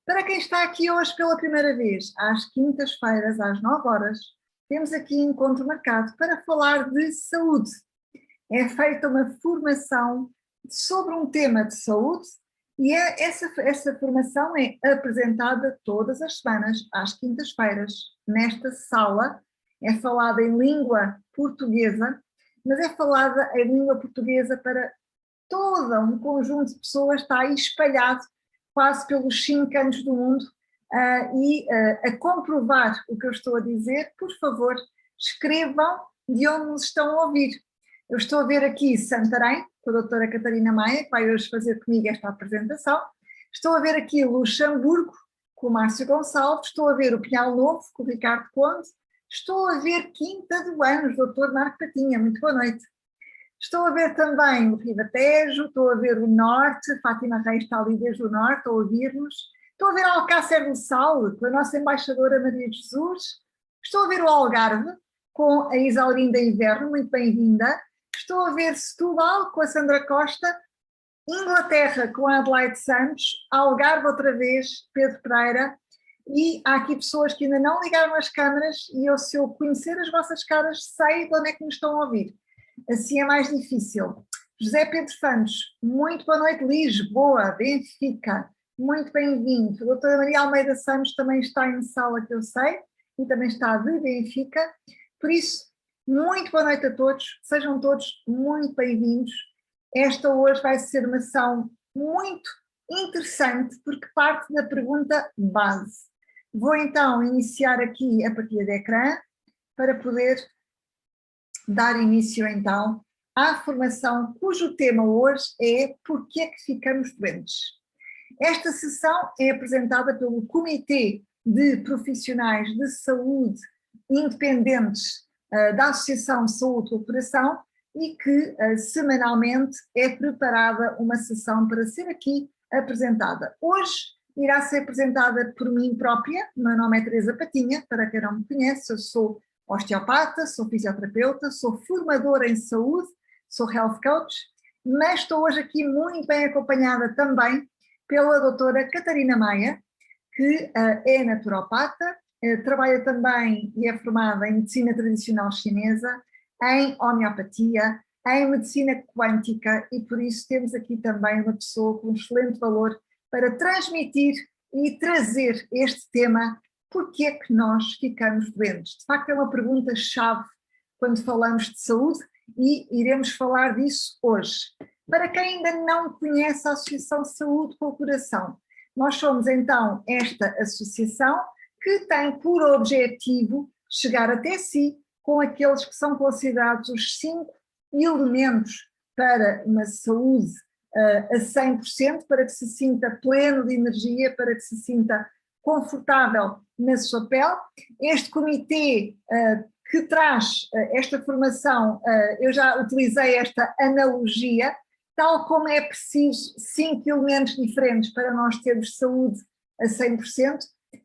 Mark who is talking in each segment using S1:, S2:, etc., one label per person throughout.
S1: Para quem está aqui hoje pela primeira vez, às quintas-feiras, às 9 horas, temos aqui encontro marcado para falar de saúde. É feita uma formação sobre um tema de saúde e essa formação é apresentada todas as semanas, às quintas-feiras, nesta sala. É falada em língua portuguesa, mas é falada em língua portuguesa para todo um conjunto de pessoas, está aí espalhado quase pelos 5 cantos do mundo. A comprovar o que eu estou a dizer, por favor, escrevam de onde nos estão a ouvir. Eu estou a ver aqui Santarém, com a doutora Catarina Maia, que vai hoje fazer comigo esta apresentação. Estou a ver aqui Luxemburgo, com o Márcio Gonçalves. Estou a ver o Pinhal Novo, com o Ricardo Conde. Estou a ver Quinta do Anos, doutor Marco Patinha. Muito boa noite. Estou a ver também o Ribatejo, estou a ver o Norte, Fátima Reis está ali desde o Norte a ouvir-nos. Estou a ver Alcácer do Sal, com a nossa embaixadora Maria de Jesus. Estou a ver o Algarve, com a Isalinda Inverno, muito bem-vinda. Estou a ver Setúbal, com a Sandra Costa. Inglaterra, com a Adelaide Santos. Algarve, outra vez, Pedro Pereira. E há aqui pessoas que ainda não ligaram as câmaras e eu, se eu conhecer as vossas caras, sei de onde é que me estão a ouvir. Assim é mais difícil. José Pedro Santos, muito boa noite. Lisboa, Benfica, muito bem-vindo. A doutora Maria Almeida Santos também está em sala, que eu sei, e também está de Benfica. Por isso, muito boa noite a todos, sejam todos muito bem-vindos. Esta hoje vai ser uma sessão muito interessante, porque parte da pergunta base. Vou então iniciar aqui a partilha de ecrã, para poder dar início então à formação cujo tema hoje é Porquê é que ficamos doentes? Esta sessão é apresentada pelo Comitê de Profissionais de Saúde Independentes da Associação Saúde e Cooperação e que semanalmente é preparada uma sessão para ser aqui apresentada. Hoje irá ser apresentada por mim própria. O meu nome é Teresa Patinha, para quem não me conhece, eu sou osteopata, sou fisioterapeuta, sou formadora em saúde, sou health coach, mas estou hoje aqui muito bem acompanhada também pela doutora Catarina Maia, que é naturopata, trabalha também e é formada em medicina tradicional chinesa, em homeopatia, em medicina quântica e por isso temos aqui também uma pessoa com um excelente valor para transmitir e trazer este tema. Porquê é que nós ficamos doentes? De facto é uma pergunta-chave quando falamos de saúde e iremos falar disso hoje. Para quem ainda não conhece a Associação Saúde com o Coração, nós somos então esta associação que tem por objetivo chegar até si com aqueles que são considerados os 5 elementos para uma saúde a 100%, para que se sinta pleno de energia, para que se sinta confortável na sua pele. Este comitê que traz esta formação, eu já utilizei esta analogia, tal como é preciso 5 elementos diferentes para nós termos saúde a 100%,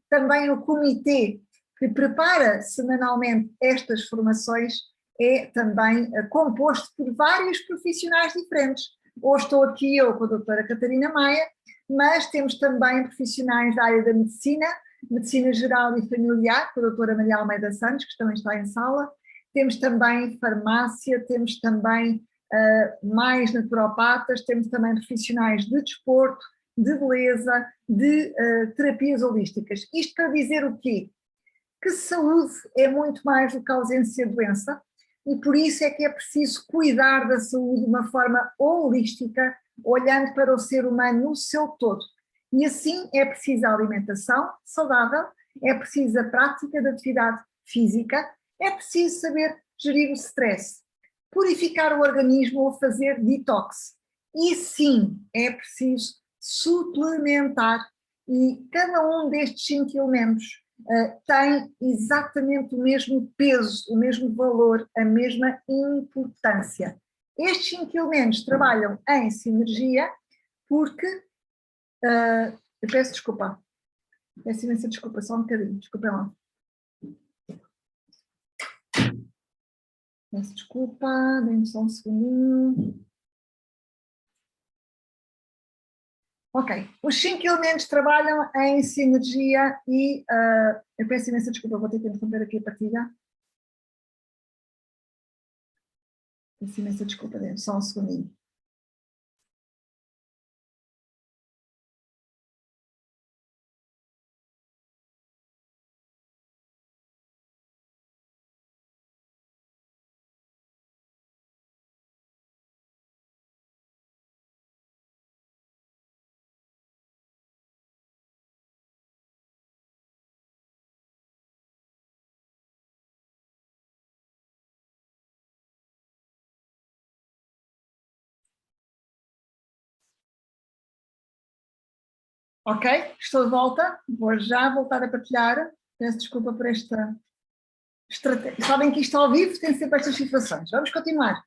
S1: também o comitê que prepara semanalmente estas formações é também composto por vários profissionais diferentes. Hoje estou aqui eu com a doutora Catarina Maia, mas temos também profissionais da área da medicina, medicina geral e familiar, com a doutora Maria Almeida Santos, que também está em sala. Temos também farmácia, temos também mais naturopatas, temos também profissionais de desporto, de beleza, de terapias holísticas. Isto para dizer o quê? Que saúde é muito mais do que a ausência de doença e por isso é que é preciso cuidar da saúde de uma forma holística, olhando para o ser humano no seu todo. E assim é preciso a alimentação saudável, é preciso a prática de atividade física, é preciso saber gerir o stress, purificar o organismo ou fazer detox. E sim, é preciso suplementar e cada um destes 5 elementos tem exatamente o mesmo peso, o mesmo valor, a mesma importância. Estes 5 elementos trabalham em sinergia porque, eu peço desculpa, peço imensa desculpa, só um bocadinho, desculpem lá. Peço desculpa, dê-me só um segundinho. Ok, os 5 elementos trabalham em sinergia e eu peço imensa desculpa, vou ter que interromper aqui a partida. Peço imensa desculpa, só um segundinho. Ok, estou de volta, vou já voltar a partilhar. Peço desculpa por esta estratégia. Sabem que isto ao vivo tem sempre estas situações. Vamos continuar.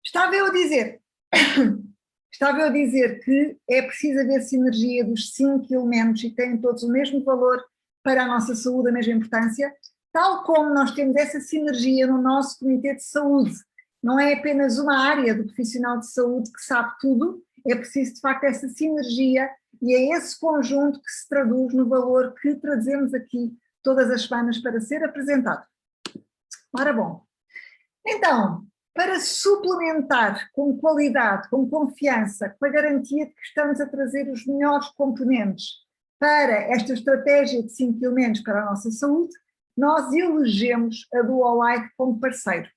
S1: Estava eu a dizer, estava eu a dizer que é preciso haver sinergia dos 5 elementos e têm todos o mesmo valor para a nossa saúde, a mesma importância, tal como nós temos essa sinergia no nosso Comitê de Saúde. Não é apenas uma área do profissional de saúde que sabe tudo, é preciso de facto essa sinergia e é esse conjunto que se traduz no valor que trazemos aqui todas as semanas para ser apresentado. Ora bom, então, para suplementar com qualidade, com confiança, com a garantia de que estamos a trazer os melhores componentes para esta estratégia de 5 elementos para a nossa saúde, nós elegemos a Duolife como parceiro.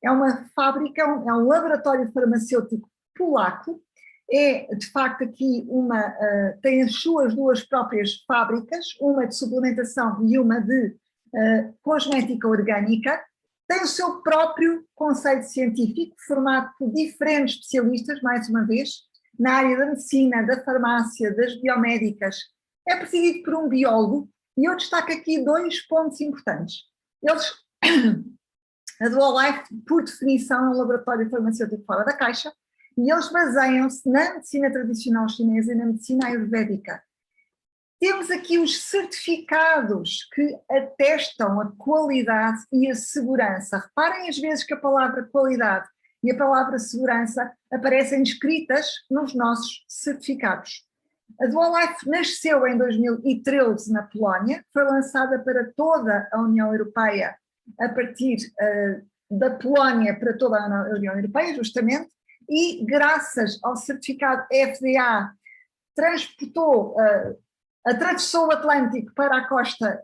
S1: É uma fábrica, é um laboratório farmacêutico polaco, é de facto aqui tem as suas 2 próprias fábricas, uma de suplementação e uma de cosmética orgânica, tem o seu próprio conceito científico, formado por diferentes especialistas, mais uma vez, na área da medicina, da farmácia, das biomédicas. É presidido por um biólogo, e eu destaco aqui 2 pontos importantes. A Duolife, por definição, é um laboratório farmacêutico fora da caixa, e eles baseiam-se na medicina tradicional chinesa e na medicina ayurvédica. Temos aqui os certificados que atestam a qualidade e a segurança. Reparem às vezes que a palavra qualidade e a palavra segurança aparecem escritas nos nossos certificados. A Duolife nasceu em 2013 na Polónia, foi lançada para toda a União Europeia a partir da Polónia para toda a União Europeia, justamente, e graças ao certificado FDA atravessou o Atlântico para a costa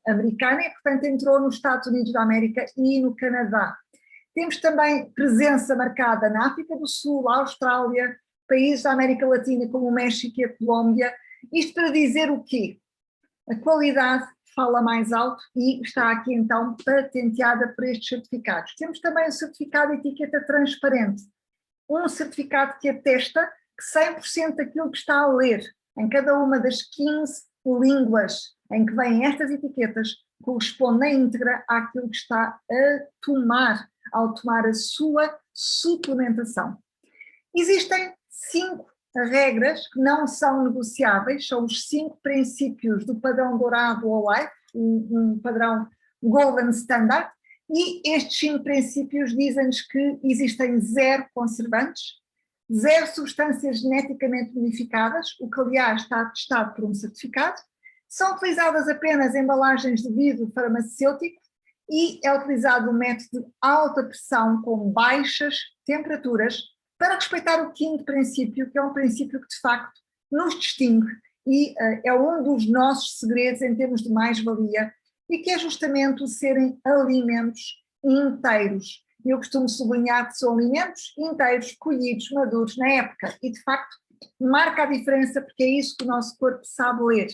S1: americana e, portanto, entrou nos Estados Unidos da América e no Canadá. Temos também presença marcada na África do Sul, Austrália, países da América Latina como o México e a Colômbia. Isto para dizer o quê? A qualidade fala mais alto e está aqui então patenteada por estes certificados. Temos também o certificado de etiqueta transparente, um certificado que atesta que 100% daquilo que está a ler em cada uma das 15 línguas em que vêm estas etiquetas corresponde na íntegra àquilo que está a tomar ao tomar a sua suplementação. Existem 5 regras que não são negociáveis, são os 5 princípios do padrão dourado ou life, um padrão golden standard, e estes 5 princípios dizem-nos que existem 0 conservantes, 0 substâncias geneticamente modificadas, o que aliás está atestado por um certificado, são utilizadas apenas embalagens de vidro farmacêutico e é utilizado um método de alta pressão com baixas temperaturas para respeitar o 5º princípio, que é um princípio que de facto nos distingue e é um dos nossos segredos em termos de mais-valia e que é justamente o serem alimentos inteiros. Eu costumo sublinhar que são alimentos inteiros, colhidos, maduros na época e de facto marca a diferença porque é isso que o nosso corpo sabe ler.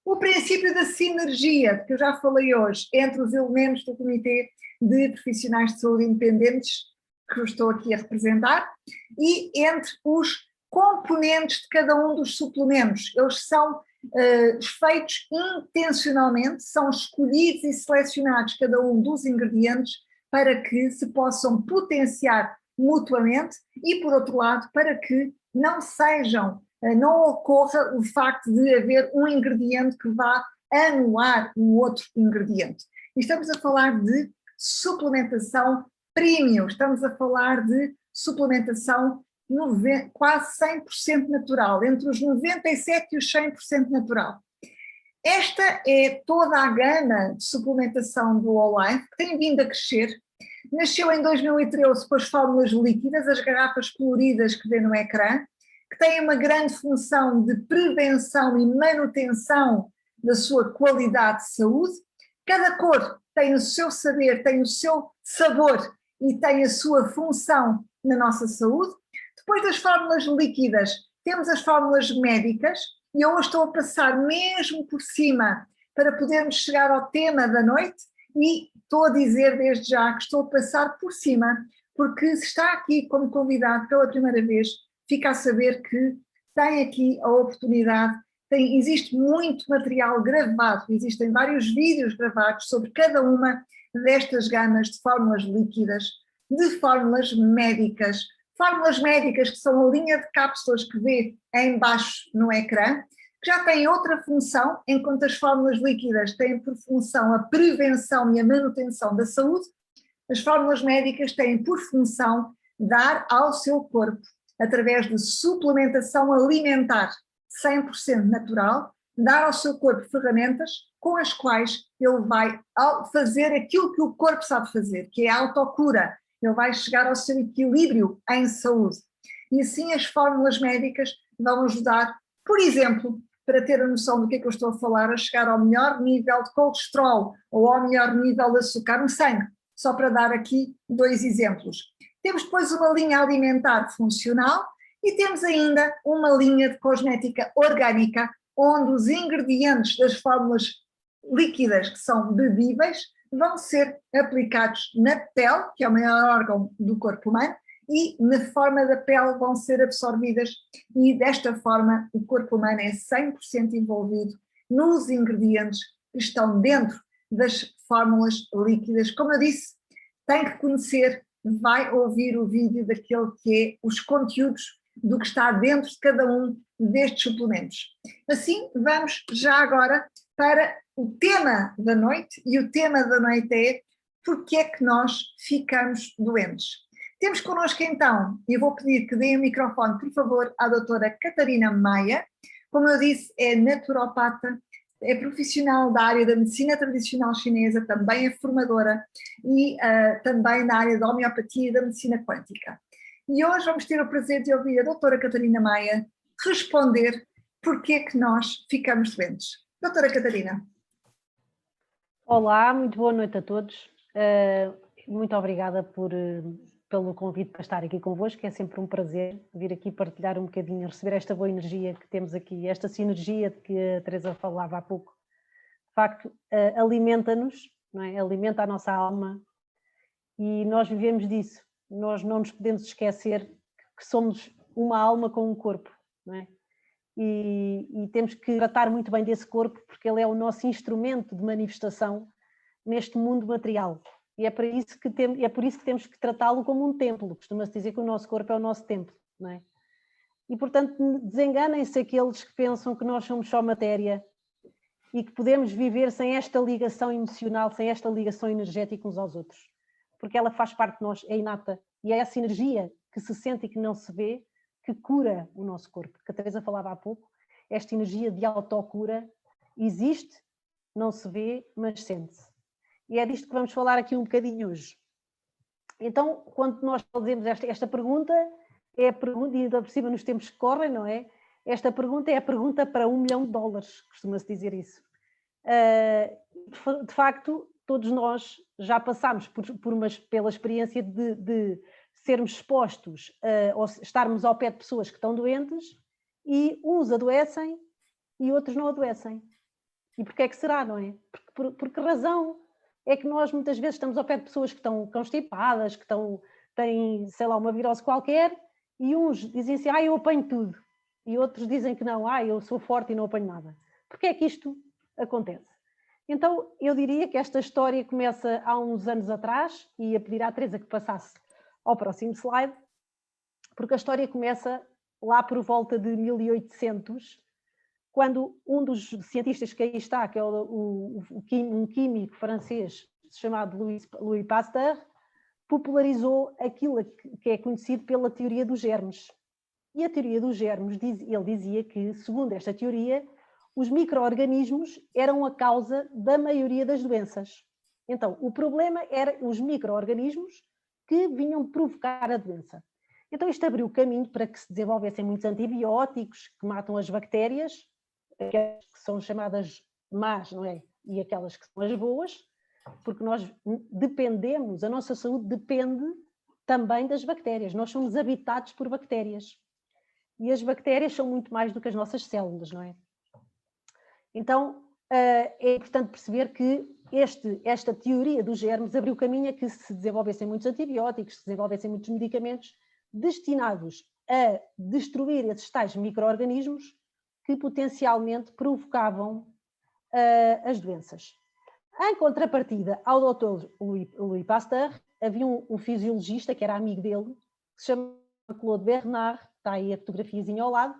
S1: O princípio da sinergia, que eu já falei hoje, entre os elementos do Comitê de Profissionais de Saúde Independentes, que eu estou aqui a representar, e entre os componentes de cada um dos suplementos. Eles são feitos intencionalmente, são escolhidos e selecionados cada um dos ingredientes para que se possam potenciar mutuamente e, por outro lado, para que não ocorra o facto de haver um ingrediente que vá anular um outro ingrediente. E estamos a falar de suplementação premium, estamos a falar de suplementação quase 100% natural, entre os 97% e os 100% natural. Esta é toda a gama de suplementação do All-Life, que tem vindo a crescer. Nasceu em 2013 com as fórmulas líquidas, as garrafas coloridas que vê no ecrã, que têm uma grande função de prevenção e manutenção da sua qualidade de saúde. Cada cor tem o seu saber, tem o seu sabor e tem a sua função na nossa saúde. Depois das fórmulas líquidas, temos as fórmulas médicas, e eu estou a passar mesmo por cima para podermos chegar ao tema da noite, e estou a dizer desde já que estou a passar por cima, porque se está aqui como convidado pela primeira vez, fica a saber que tem aqui a oportunidade, existe muito material gravado, existem vários vídeos gravados sobre cada uma destas gamas de fórmulas líquidas, de fórmulas médicas que são a linha de cápsulas que vê em baixo no ecrã, que já têm outra função, enquanto as fórmulas líquidas têm por função a prevenção e a manutenção da saúde, as fórmulas médicas têm por função dar ao seu corpo, através de suplementação alimentar 100% natural, dar ao seu corpo ferramentas com as quais ele vai fazer aquilo que o corpo sabe fazer, que é a autocura. Ele vai chegar ao seu equilíbrio em saúde. E assim as fórmulas médicas vão ajudar, por exemplo, para ter a noção do que é que eu estou a falar, a chegar ao melhor nível de colesterol ou ao melhor nível de açúcar no sangue, só para dar aqui 2 exemplos. Temos depois uma linha alimentar funcional e temos ainda uma linha de cosmética orgânica, onde os ingredientes das fórmulas líquidas, que são bebíveis, vão ser aplicados na pele, que é o maior órgão do corpo humano, e na forma da pele vão ser absorvidas, e desta forma o corpo humano é 100% envolvido nos ingredientes que estão dentro das fórmulas líquidas. Como eu disse, tem que conhecer, vai ouvir o vídeo daquele que é os conteúdos do que está dentro de cada um destes suplementos. Assim, vamos já agora para o tema da noite, e o tema da noite é: porque é que nós ficamos doentes? Temos connosco então, e eu vou pedir que deem o microfone, por favor, à doutora Catarina Maia. Como eu disse, é naturopata, é profissional da área da medicina tradicional chinesa, também é formadora e também na área da homeopatia e da medicina quântica. E hoje vamos ter o prazer de ouvir a doutora Catarina Maia responder porque é que nós ficamos doentes. Doutora Catarina.
S2: Olá, muito boa noite a todos. Muito obrigada pelo convite para estar aqui convosco, é sempre um prazer vir aqui partilhar um bocadinho, receber esta boa energia que temos aqui, esta sinergia de que a Teresa falava há pouco. De facto, alimenta-nos, não é? Alimenta a nossa alma e nós vivemos disso. Nós não nos podemos esquecer que somos uma alma com um corpo, não é? E temos que tratar muito bem desse corpo, porque ele é o nosso instrumento de manifestação neste mundo material. E é por isso que temos que tratá-lo como um templo. Costuma-se dizer que o nosso corpo é o nosso templo, não é? E, portanto, desenganem-se aqueles que pensam que nós somos só matéria e que podemos viver sem esta ligação emocional, sem esta ligação energética uns aos outros. Porque ela faz parte de nós, é inata. E é essa energia que se sente e que não se vê que cura o nosso corpo. Que a Teresa falava há pouco, esta energia de autocura existe, não se vê, mas sente-se. E é disto que vamos falar aqui um bocadinho hoje. Então, quando nós fazemos esta pergunta, é a pergunta, e ainda por cima nos tempos que correm, não é? Esta pergunta é a pergunta para $1 milhão, costuma-se dizer isso. De facto, todos nós já passámos pela experiência de sermos expostos ou estarmos ao pé de pessoas que estão doentes e uns adoecem e outros não adoecem. E porquê é que será, não é? Por que razão é que nós muitas vezes estamos ao pé de pessoas que estão constipadas, que têm, sei lá, uma virose qualquer, e uns dizem assim, eu apanho tudo. E outros dizem que não, eu sou forte e não apanho nada. Porquê é que isto acontece? Então, eu diria que esta história começa há uns anos atrás, e ia pedir à Teresa que passasse ao próximo slide, porque a história começa lá por volta de 1800, quando um dos cientistas que aí está, que é um químico francês chamado Louis Pasteur, popularizou aquilo que é conhecido pela teoria dos germes. E a teoria dos germes, ele dizia que, segundo esta teoria, os micro-organismos eram a causa da maioria das doenças. Então, o problema eram os micro-organismos que vinham provocar a doença. Então, isto abriu o caminho para que se desenvolvessem muitos antibióticos que matam as bactérias, aquelas que são chamadas más, não é? E aquelas que são as boas, porque nós dependemos, a nossa saúde depende também das bactérias. Nós somos habitados por bactérias. E as bactérias são muito mais do que as nossas células, não é? Então, é importante perceber que esta teoria dos germes abriu caminho a que se desenvolvessem muitos antibióticos, se desenvolvessem muitos medicamentos destinados a destruir esses tais micro-organismos que potencialmente provocavam as doenças. Em contrapartida ao Dr. Louis Pasteur, havia um fisiologista que era amigo dele, que se chama Claude Bernard, está aí a fotografiazinha ao lado,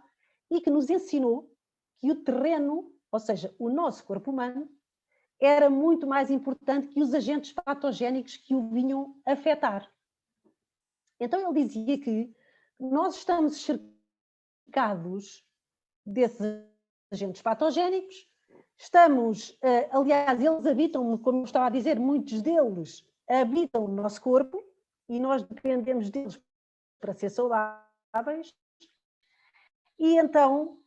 S2: e que nos ensinou que o terreno, ou seja, o nosso corpo humano, era muito mais importante que os agentes patogénicos que o vinham afetar. Então ele dizia que nós estamos cercados desses agentes patogénicos, aliás, eles habitam, como eu estava a dizer, muitos deles habitam o nosso corpo e nós dependemos deles para ser saudáveis. E então,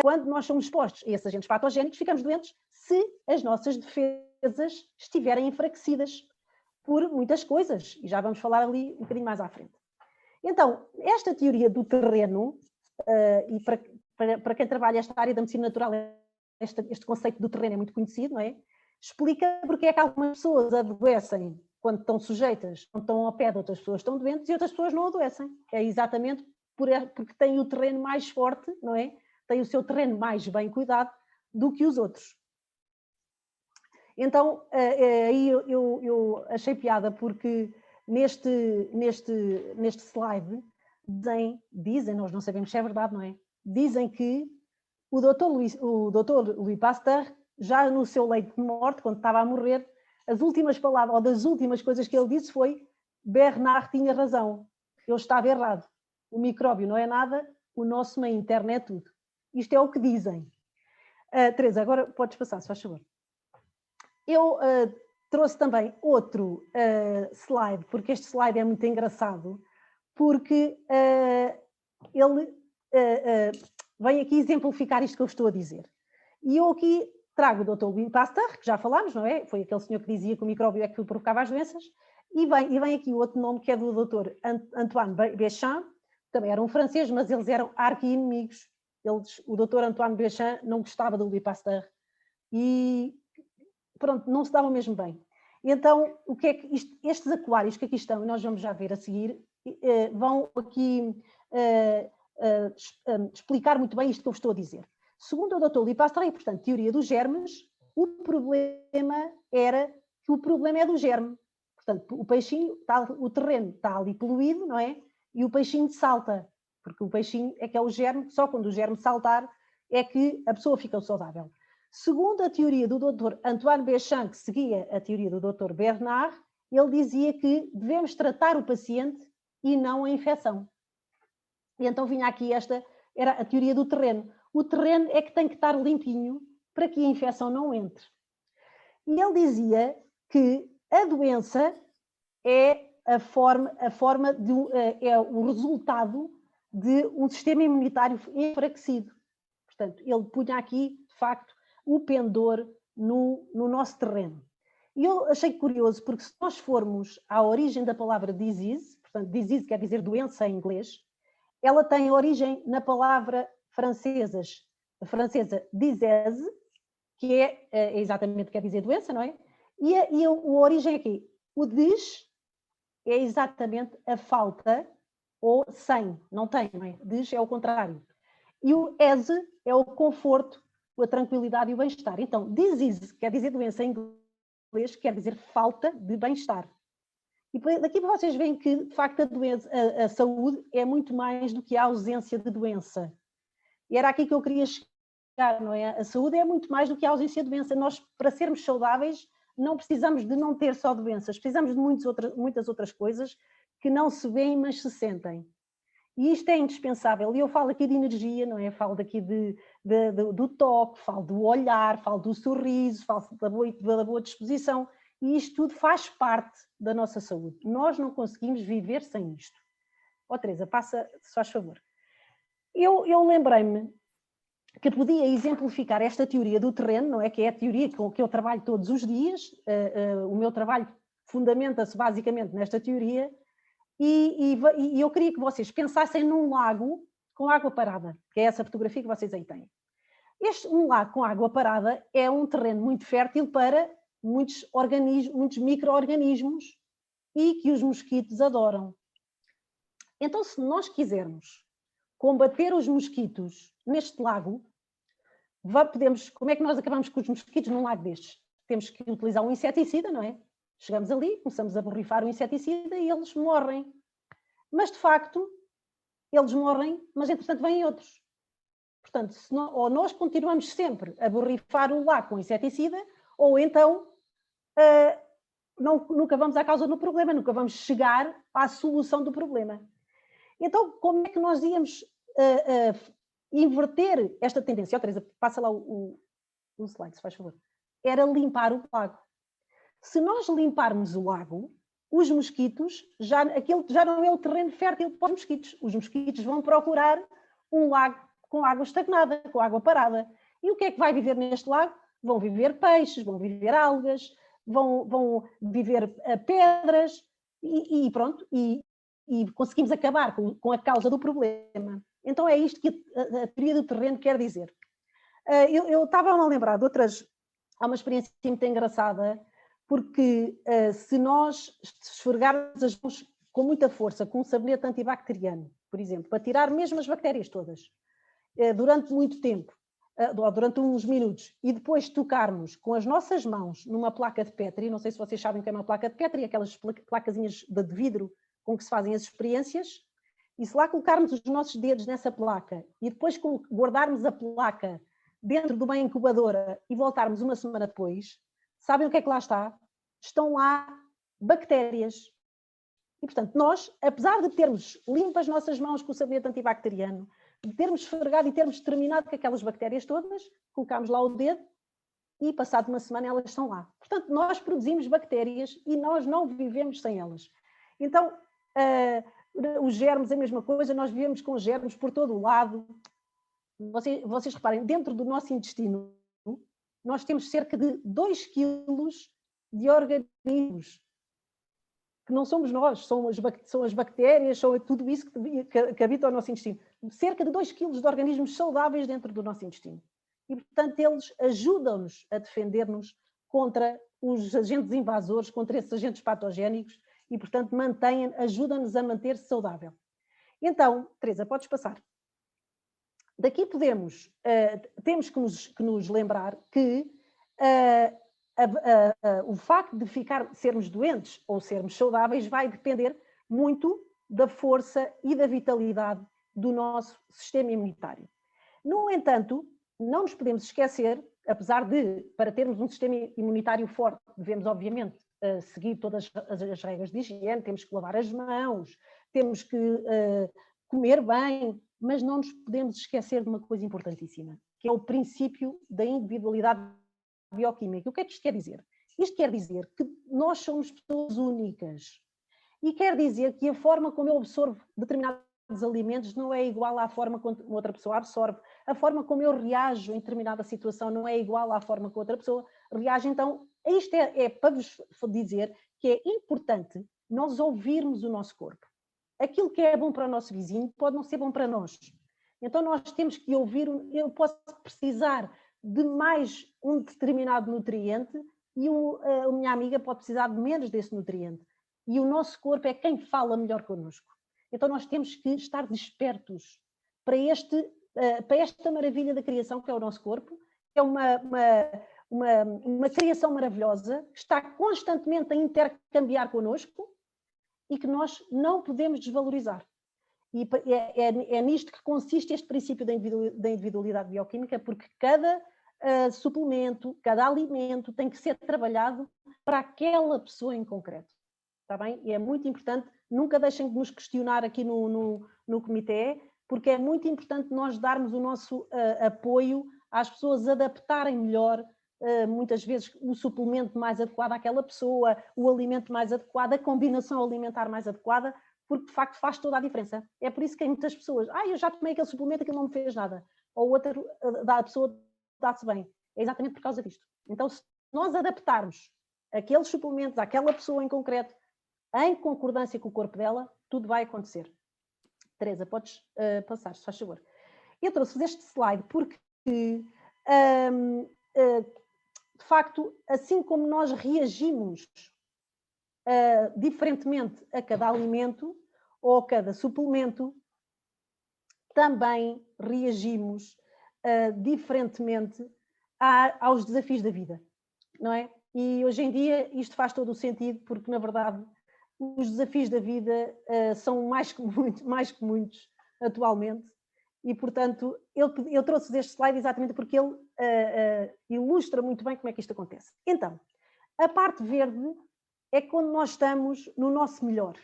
S2: quando nós somos expostos a esses agentes patogénicos, ficamos doentes se as nossas defesas estiverem enfraquecidas por muitas coisas. E já vamos falar ali um bocadinho mais à frente. Então, esta teoria do terreno, e para quem trabalha esta área da medicina natural, este conceito do terreno é muito conhecido, não é? Explica porque é que algumas pessoas adoecem quando estão sujeitas, quando estão ao pé de outras pessoas estão doentes e outras pessoas não adoecem. É exatamente porque têm o terreno mais forte, não é? Têm o seu terreno mais bem cuidado do que os outros. Então, aí eu achei piada porque neste slide dizem, nós não sabemos se é verdade, não é? Dizem que o Dr. Louis Pasteur, já no seu leito de morte, quando estava a morrer, as últimas palavras, ou das últimas coisas que ele disse foi: Bernard tinha razão, eu estava errado. O micróbio não é nada, o nosso meio interno é tudo. Isto é o que dizem. Teresa, agora podes passar, se faz favor. Eu trouxe também outro slide, porque este slide é muito engraçado, porque ele vem aqui exemplificar isto que eu estou a dizer. E eu aqui trago o Dr. Louis Pasteur, que já falámos, não é? Foi aquele senhor que dizia que o micróbio é que provocava as doenças, e vem aqui outro nome que é do Dr. Antoine Béchamp, também era um francês, mas eles eram arqui-inimigos. O Dr. Antoine Béchamp não gostava do Louis Pasteur e pronto, não se davam mesmo bem. Então, o que é que estes aquários que aqui estão, e nós vamos já ver a seguir, vão aqui explicar muito bem isto que eu estou a dizer. Segundo o Dr. Louis Pasteur, e portanto, teoria dos germes, o problema era que o problema é do germe. Portanto, o peixinho, o terreno está ali poluído, não é? E o peixinho salta, porque o peixinho é que é o germe, só quando o germe saltar é que a pessoa fica saudável. Segundo a teoria do Dr. Antoine Béchamp, que seguia a teoria do Dr. Bernard, ele dizia que devemos tratar o paciente e não a infecção. E então vinha aqui era a teoria do terreno. O terreno é que tem que estar limpinho para que a infecção não entre. E ele dizia que a doença é é o resultado de um sistema imunitário enfraquecido. Portanto, ele punha aqui, de facto, o pendor no nosso terreno. E eu achei curioso, porque se nós formos à origem da palavra disease, portanto, disease quer dizer doença em inglês, ela tem origem na palavra francesa disease, que é exatamente quer dizer doença, não é? E a origem aqui, o des é exatamente a falta ou sem, não tem, não é? Des é o contrário. E o ese é o conforto, a tranquilidade e o bem-estar. Então, disease quer dizer doença em inglês, quer dizer falta de bem-estar. E daqui vocês veem que, de facto, a saúde é muito mais do que a ausência de doença. E era aqui que eu queria chegar, não é? A saúde é muito mais do que a ausência de doença. Nós, para sermos saudáveis, não precisamos de não ter só doenças, precisamos de muitas outras coisas que não se veem, mas se sentem. E isto é indispensável. E eu falo aqui de energia, não é? Falo daqui do toque, falo do olhar, falo do sorriso, falo da boa disposição. E isto tudo faz parte da nossa saúde. Nós não conseguimos viver sem isto. Teresa, passa, se faz favor. Eu lembrei-me que podia exemplificar esta teoria do terreno, não é? Que é a teoria com que eu trabalho todos os dias. O meu trabalho fundamenta-se basicamente nesta teoria. E eu queria que vocês pensassem num lago com água parada, que é essa fotografia que vocês aí têm. Um lago com água parada é um terreno muito fértil para muitos micro-organismos e que os mosquitos adoram. Então, se nós quisermos combater os mosquitos neste lago, como é que nós acabamos com os mosquitos num lago destes? Temos que utilizar um inseticida, não é? Chegamos ali, começamos a borrifar o inseticida e eles morrem. Mas, de facto, eles morrem, mas, entretanto, vêm outros. Portanto, ou nós continuamos sempre a borrifar o lago com inseticida, ou então nunca vamos à causa do problema, nunca vamos chegar à solução do problema. Então, como é que nós íamos inverter esta tendência? Teresa, passa lá o slide, se faz favor. Era limpar o lago. Se nós limparmos o lago, os mosquitos, aquele já não é o terreno fértil para os mosquitos. Os mosquitos vão procurar um lago com água estagnada, com água parada. E o que é que vai viver neste lago? Vão viver peixes, vão viver algas, vão viver pedras e pronto. E conseguimos acabar com a causa do problema. Então é isto que a teoria do terreno quer dizer. Eu estava-me a lembrar de outras... Há uma experiência muito engraçada, porque se nós esfregarmos as mãos com muita força, com um sabonete antibacteriano, por exemplo, para tirar mesmo as bactérias todas, durante muito tempo, ou durante uns minutos, e depois tocarmos com as nossas mãos numa placa de Petri, não sei se vocês sabem o que é uma placa de Petri, aquelas placazinhas de vidro com que se fazem as experiências, e se lá colocarmos os nossos dedos nessa placa e depois guardarmos a placa dentro de uma incubadora e voltarmos uma semana depois, sabem o que é que lá está? Estão lá bactérias. E, portanto, nós, apesar de termos limpo as nossas mãos com o sabonete antibacteriano, de termos esfregado e termos terminado com aquelas bactérias todas, colocámos lá o dedo e, passado uma semana, elas estão lá. Portanto, nós produzimos bactérias e nós não vivemos sem elas. Então, os germes, a mesma coisa, nós vivemos com germes por todo o lado. Vocês reparem, dentro do nosso intestino, nós temos cerca de 2 quilos de organismos, que não somos nós, são as bactérias, são tudo isso que habita o nosso intestino. Cerca de 2 quilos de organismos saudáveis dentro do nosso intestino. E, portanto, eles ajudam-nos a defender-nos contra os agentes invasores, contra esses agentes patogénicos e, portanto, ajudam-nos a manter-se saudável. Então, Teresa, podes passar. Daqui temos que nos lembrar que o facto de sermos doentes ou sermos saudáveis vai depender muito da força e da vitalidade do nosso sistema imunitário. No entanto, não nos podemos esquecer, apesar de, para termos um sistema imunitário forte, devemos, obviamente, seguir todas as regras de higiene, temos que lavar as mãos, temos que comer bem, mas não nos podemos esquecer de uma coisa importantíssima, que é o princípio da individualidade bioquímica. O que é que isto quer dizer? Isto quer dizer que nós somos pessoas únicas e quer dizer que a forma como eu absorvo determinados alimentos não é igual à forma como outra pessoa absorve, a forma como eu reajo em determinada situação não é igual à forma que outra pessoa reage. Então, isto é para vos dizer que é importante nós ouvirmos o nosso corpo. Aquilo que é bom para o nosso vizinho pode não ser bom para nós. Então nós temos que ouvir, eu posso precisar de mais um determinado nutriente e a minha amiga pode precisar de menos desse nutriente. E o nosso corpo é quem fala melhor connosco. Então nós temos que estar despertos para esta maravilha da criação que é o nosso corpo, que é uma criação maravilhosa, que está constantemente a intercambiar connosco, e que nós não podemos desvalorizar. E é nisto que consiste este princípio da individualidade bioquímica, porque cada suplemento, cada alimento tem que ser trabalhado para aquela pessoa em concreto. Está bem? E é muito importante nunca deixem de nos questionar aqui no comitê, porque é muito importante nós darmos o nosso apoio às pessoas adaptarem melhor, muitas vezes, o suplemento mais adequado àquela pessoa, o alimento mais adequado, a combinação alimentar mais adequada, porque de facto faz toda a diferença. É por isso que muitas pessoas, eu já tomei aquele suplemento, aquilo não me fez nada. Ou a pessoa dá-se bem. É exatamente por causa disto. Então, se nós adaptarmos aqueles suplementos àquela pessoa em concreto, em concordância com o corpo dela, tudo vai acontecer. Teresa, podes passar, se faz favor. Eu trouxe este slide porque, de facto, assim como nós reagimos diferentemente a cada alimento ou a cada suplemento, também reagimos diferentemente aos desafios da vida, não é? E hoje em dia isto faz todo o sentido, porque na verdade os desafios da vida são mais que muitos atualmente, e portanto eu trouxe este slide exatamente porque ele ilustra muito bem como é que isto acontece. Então, a parte verde é quando nós estamos no nosso melhor.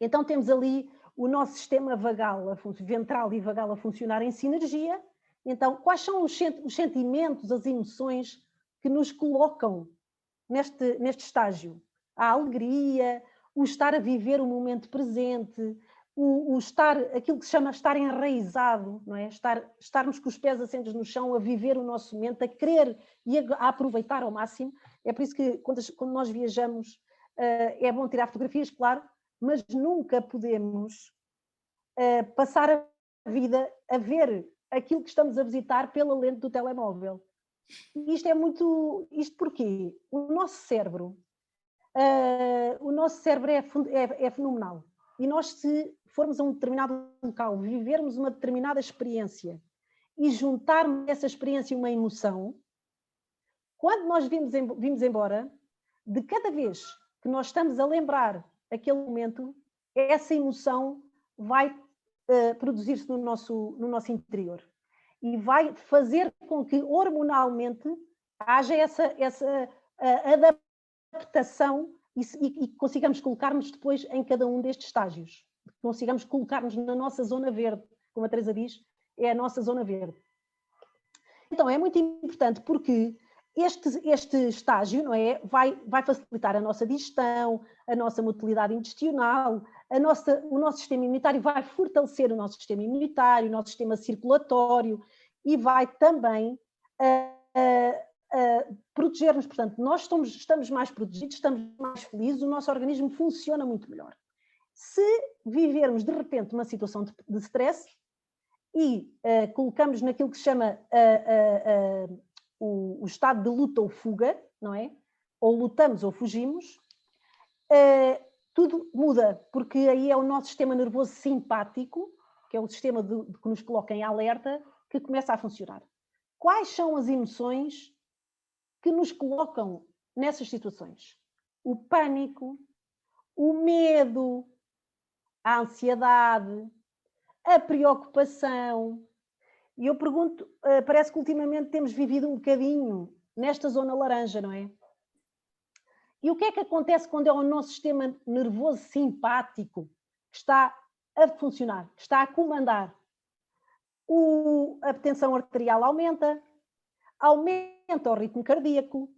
S2: Então temos ali o nosso sistema vagal, ventral e vagal a funcionar em sinergia. Então, quais são os sentimentos, as emoções que nos colocam neste estágio? A alegria, o estar a viver o momento presente, o estar, aquilo que se chama estar enraizado, não é? Estarmos com os pés assentos no chão, a viver o nosso momento, a querer e a aproveitar ao máximo. É por isso que quando nós viajamos é bom tirar fotografias, claro, mas nunca podemos passar a vida a ver aquilo que estamos a visitar pela lente do telemóvel. Isto Isto porquê? O nosso cérebro é fenomenal. E nós, se formos a um determinado local, vivermos uma determinada experiência e juntarmos essa experiência uma emoção, quando nós vimos embora, de cada vez que nós estamos a lembrar aquele momento, essa emoção vai produzir-se no nosso interior e vai fazer com que hormonalmente haja essa adaptação e consigamos colocar-nos depois em cada um destes estágios. Consigamos colocar-nos na nossa zona verde, como a Teresa diz, é a nossa zona verde. Então é muito importante porque este estágio, não é, vai facilitar a nossa digestão, a nossa motilidade intestinal, o nosso sistema imunitário, vai fortalecer o nosso sistema imunitário, o nosso sistema circulatório e vai também proteger-nos. Portanto, nós estamos mais protegidos, estamos mais felizes, o nosso organismo funciona muito melhor. Se vivermos de repente uma situação de stress e colocamos naquilo que se chama o estado de luta ou fuga, não é? Ou lutamos ou fugimos, tudo muda, porque aí é o nosso sistema nervoso simpático, que é o sistema que nos coloca em alerta, que começa a funcionar. Quais são as emoções que nos colocam nessas situações? O pânico, o medo, a ansiedade, a preocupação. E eu pergunto, parece que ultimamente temos vivido um bocadinho nesta zona laranja, não é? E o que é que acontece quando é o nosso sistema nervoso simpático que está a funcionar, que está a comandar? A tensão arterial aumenta o ritmo cardíaco,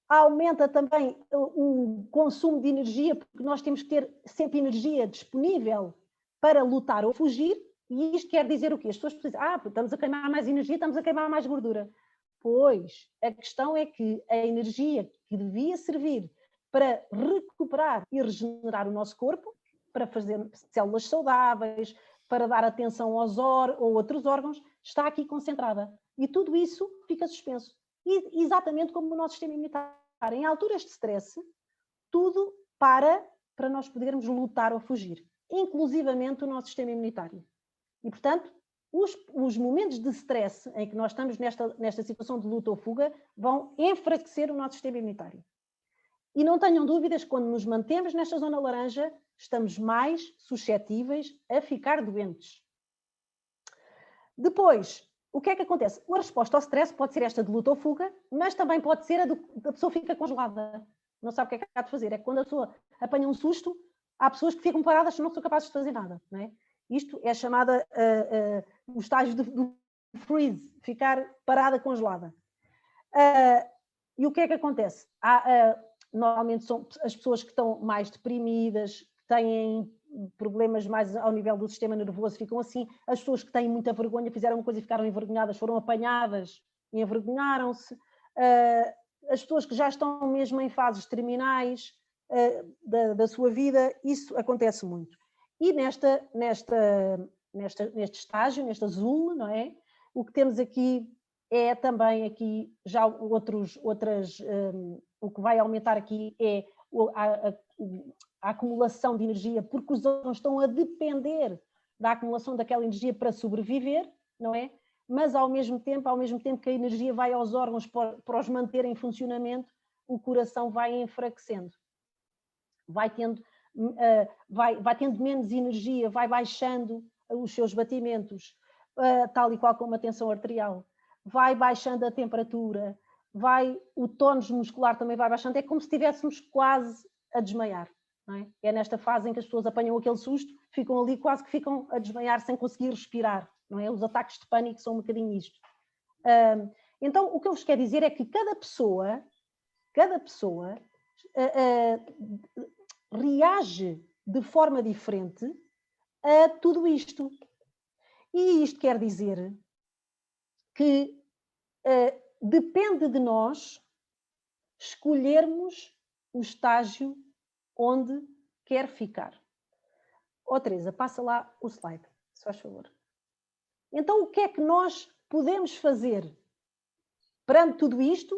S2: aumenta também o consumo de energia, porque nós temos que ter sempre energia disponível para lutar ou fugir, e isto quer dizer o quê? As pessoas dizem, estamos a queimar mais energia, estamos a queimar mais gordura. Pois, a questão é que a energia que devia servir para recuperar e regenerar o nosso corpo, para fazer células saudáveis, para dar atenção aos ou outros órgãos, está aqui concentrada. E tudo isso fica suspenso. E exatamente como o nosso sistema imunitário. Em alturas de stress, tudo para nós podermos lutar ou fugir, inclusivamente o nosso sistema imunitário. E, portanto, os momentos de stress em que nós estamos nesta situação de luta ou fuga vão enfraquecer o nosso sistema imunitário. E não tenham dúvidas, quando nos mantemos nesta zona laranja, estamos mais suscetíveis a ficar doentes. Depois, o que é que acontece? A resposta ao stress pode ser esta de luta ou fuga, mas também pode ser a pessoa fica congelada. Não sabe o que é que há de fazer. É que quando a pessoa apanha um susto, há pessoas que ficam paradas que não são capazes de fazer nada, não é? Isto é chamada o estágio do freeze, ficar parada, congelada. E o que é que acontece? Normalmente são as pessoas que estão mais deprimidas, que têm problemas mais ao nível do sistema nervoso, ficam assim. As pessoas que têm muita vergonha, fizeram uma coisa e ficaram envergonhadas, foram apanhadas e envergonharam-se. As pessoas que já estão mesmo em fases terminais da sua vida, isso acontece muito. E neste estágio, neste azul, não é? O que temos aqui é também aqui já o que vai aumentar aqui é a acumulação de energia, porque os órgãos estão a depender da acumulação daquela energia para sobreviver, não é? Mas ao mesmo tempo que a energia vai aos órgãos para os manter em funcionamento, o coração vai enfraquecendo. Vai tendo menos energia, vai baixando os seus batimentos, tal e qual como a tensão arterial. Vai baixando a temperatura, o tónus muscular também vai baixando. É como se estivéssemos quase a desmaiar. Não é? É nesta fase em que as pessoas apanham aquele susto, ficam ali, quase que ficam a desmaiar sem conseguir respirar. Não é? Os ataques de pânico são um bocadinho isto. Então, o que eu vos quero dizer é que cada pessoa reage de forma diferente a tudo isto. E isto quer dizer que depende de nós escolhermos o estágio onde quer ficar. Teresa, passa lá o slide, se faz favor. Então, o que é que nós podemos fazer perante tudo isto,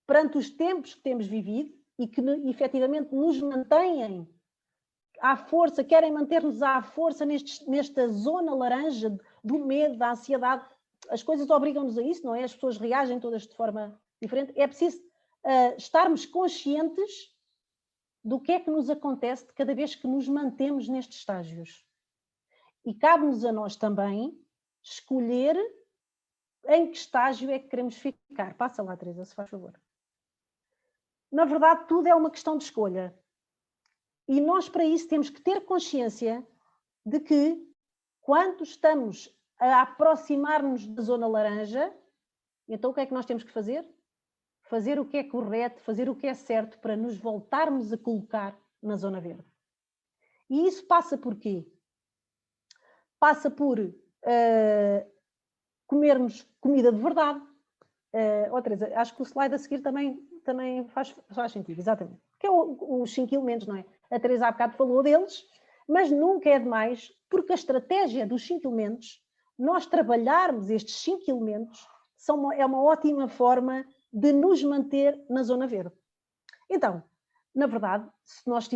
S2: perante os tempos que temos vivido e que efetivamente nos mantêm à força, querem manter-nos à força nesta zona laranja do medo, da ansiedade. As coisas obrigam-nos a isso, não é? As pessoas reagem todas de forma diferente. É preciso estarmos conscientes do que é que nos acontece de cada vez que nos mantemos nestes estágios. E cabe-nos a nós também escolher em que estágio é que queremos ficar. Passa lá, Teresa, se faz favor. Na verdade, tudo é uma questão de escolha. E nós, para isso, temos que ter consciência de que, quando estamos a aproximar-nos da zona laranja, então o que é que nós temos que fazer? Fazer o que é correto, fazer o que é certo para nos voltarmos a colocar na zona verde. E isso passa por quê? Passa por comermos comida de verdade. Teresa, acho que o slide a seguir também faz sentido, exatamente. Que é os 5 elementos, não é? A Teresa há bocado falou deles, mas nunca é demais, porque a estratégia dos 5 elementos, nós trabalharmos estes 5 elementos, é uma ótima forma de nos manter na zona verde. Então, na verdade, se nós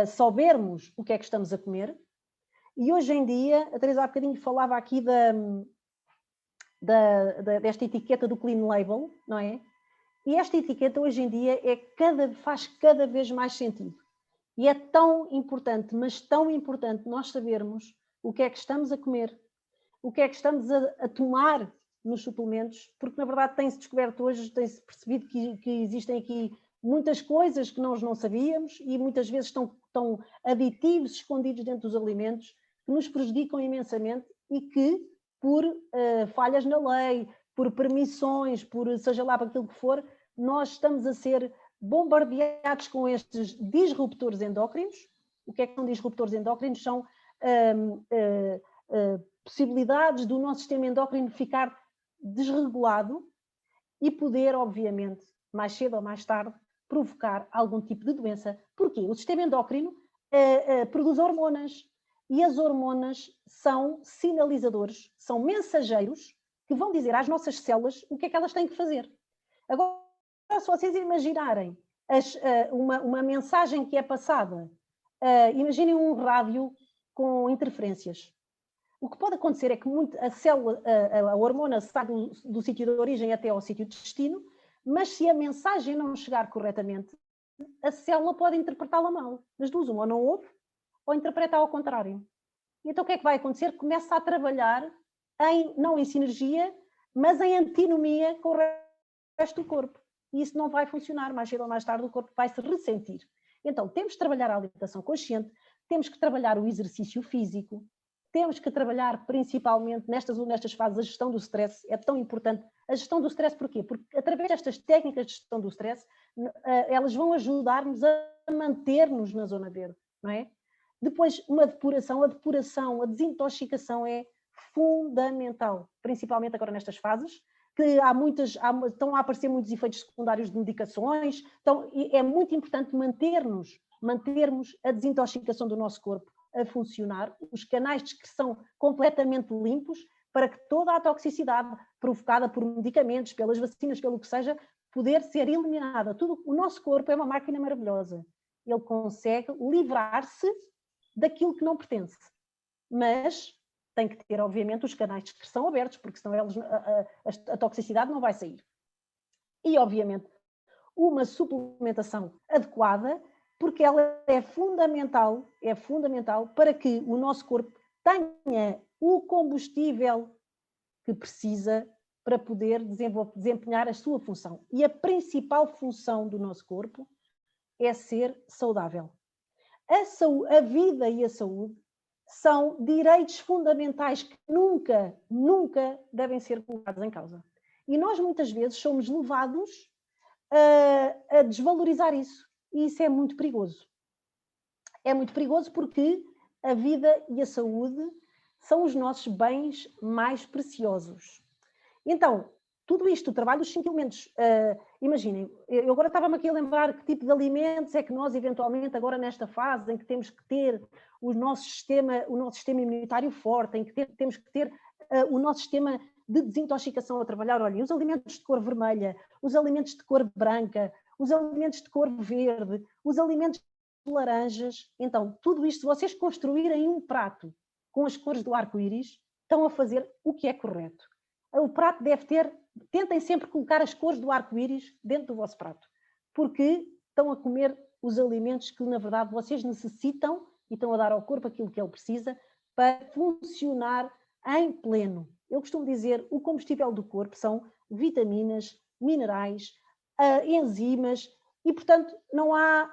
S2: soubermos o que é que estamos a comer, e hoje em dia, a Teresa há bocadinho falava aqui desta etiqueta do Clean Label, não é? E esta etiqueta hoje em dia faz cada vez mais sentido. E é tão importante, mas tão importante nós sabermos o que é que estamos a comer, o que é que estamos a tomar nos suplementos, porque na verdade tem-se descoberto hoje, tem-se percebido que existem aqui muitas coisas que nós não sabíamos e muitas vezes estão aditivos escondidos dentro dos alimentos que nos prejudicam imensamente e que, por falhas na lei, por permissões, por seja lá para aquilo que for, nós estamos a ser bombardeados com estes disruptores endócrinos. O que é que são disruptores endócrinos? São possibilidades do nosso sistema endócrino ficar desregulado e poder, obviamente, mais cedo ou mais tarde, provocar algum tipo de doença. Porquê? O sistema endócrino produz hormonas e as hormonas são sinalizadores, são mensageiros que vão dizer às nossas células o que é que elas têm que fazer. Agora, se vocês imaginarem uma mensagem que é passada, imaginem um rádio com interferências. O que pode acontecer é que a célula, a hormona sai do sítio de origem até ao sítio de destino, mas se a mensagem não chegar corretamente, a célula pode interpretá-la mal. Das duas, uma, ou não ouve, ou interpreta ao contrário. Então o que é que vai acontecer? Começa a trabalhar não em sinergia, mas em antinomia com o resto do corpo. E isso não vai funcionar. Mais cedo ou mais tarde o corpo vai se ressentir. Então, temos que trabalhar a alimentação consciente, temos que trabalhar o exercício físico, temos que trabalhar principalmente nestas fases a gestão do stress, é tão importante. A gestão do stress porquê? Porque através destas técnicas de gestão do stress, elas vão ajudar-nos a manter-nos na zona verde, não é? Depois, a depuração, a desintoxicação é fundamental, principalmente agora nestas fases, que estão a aparecer muitos efeitos secundários de medicações, então é muito importante mantermos a desintoxicação do nosso corpo a funcionar, os canais de excreção completamente limpos, para que toda a toxicidade provocada por medicamentos, pelas vacinas, pelo que seja, poder ser eliminada. O nosso corpo é uma máquina maravilhosa. Ele consegue livrar-se daquilo que não pertence. Mas tem que ter, obviamente, os canais de excreção abertos, porque senão a toxicidade não vai sair. E, obviamente, uma suplementação adequada, porque ela é fundamental para que o nosso corpo tenha o combustível que precisa para poder desempenhar a sua função. E a principal função do nosso corpo é ser saudável. A vida e a saúde são direitos fundamentais que nunca devem ser colocados em causa. E nós muitas vezes somos levados a desvalorizar isso. E isso é muito perigoso. É muito perigoso porque a vida e a saúde são os nossos bens mais preciosos. Então, tudo isto, o trabalho dos 5 elementos, imaginem, eu agora estava-me aqui a lembrar que tipo de alimentos é que nós, eventualmente, agora nesta fase em que temos que ter o nosso sistema imunitário forte, em que temos que ter o nosso sistema de desintoxicação a trabalhar. Olha, os alimentos de cor vermelha, os alimentos de cor branca, os alimentos de cor verde, os alimentos de laranjas. Então, tudo isto, se vocês construírem um prato com as cores do arco-íris, estão a fazer o que é correto. O prato deve ter, tentem sempre colocar as cores do arco-íris dentro do vosso prato, porque estão a comer os alimentos que, na verdade, vocês necessitam e estão a dar ao corpo aquilo que ele precisa para funcionar em pleno. Eu costumo dizer, o combustível do corpo são vitaminas, minerais, enzimas e, portanto, não há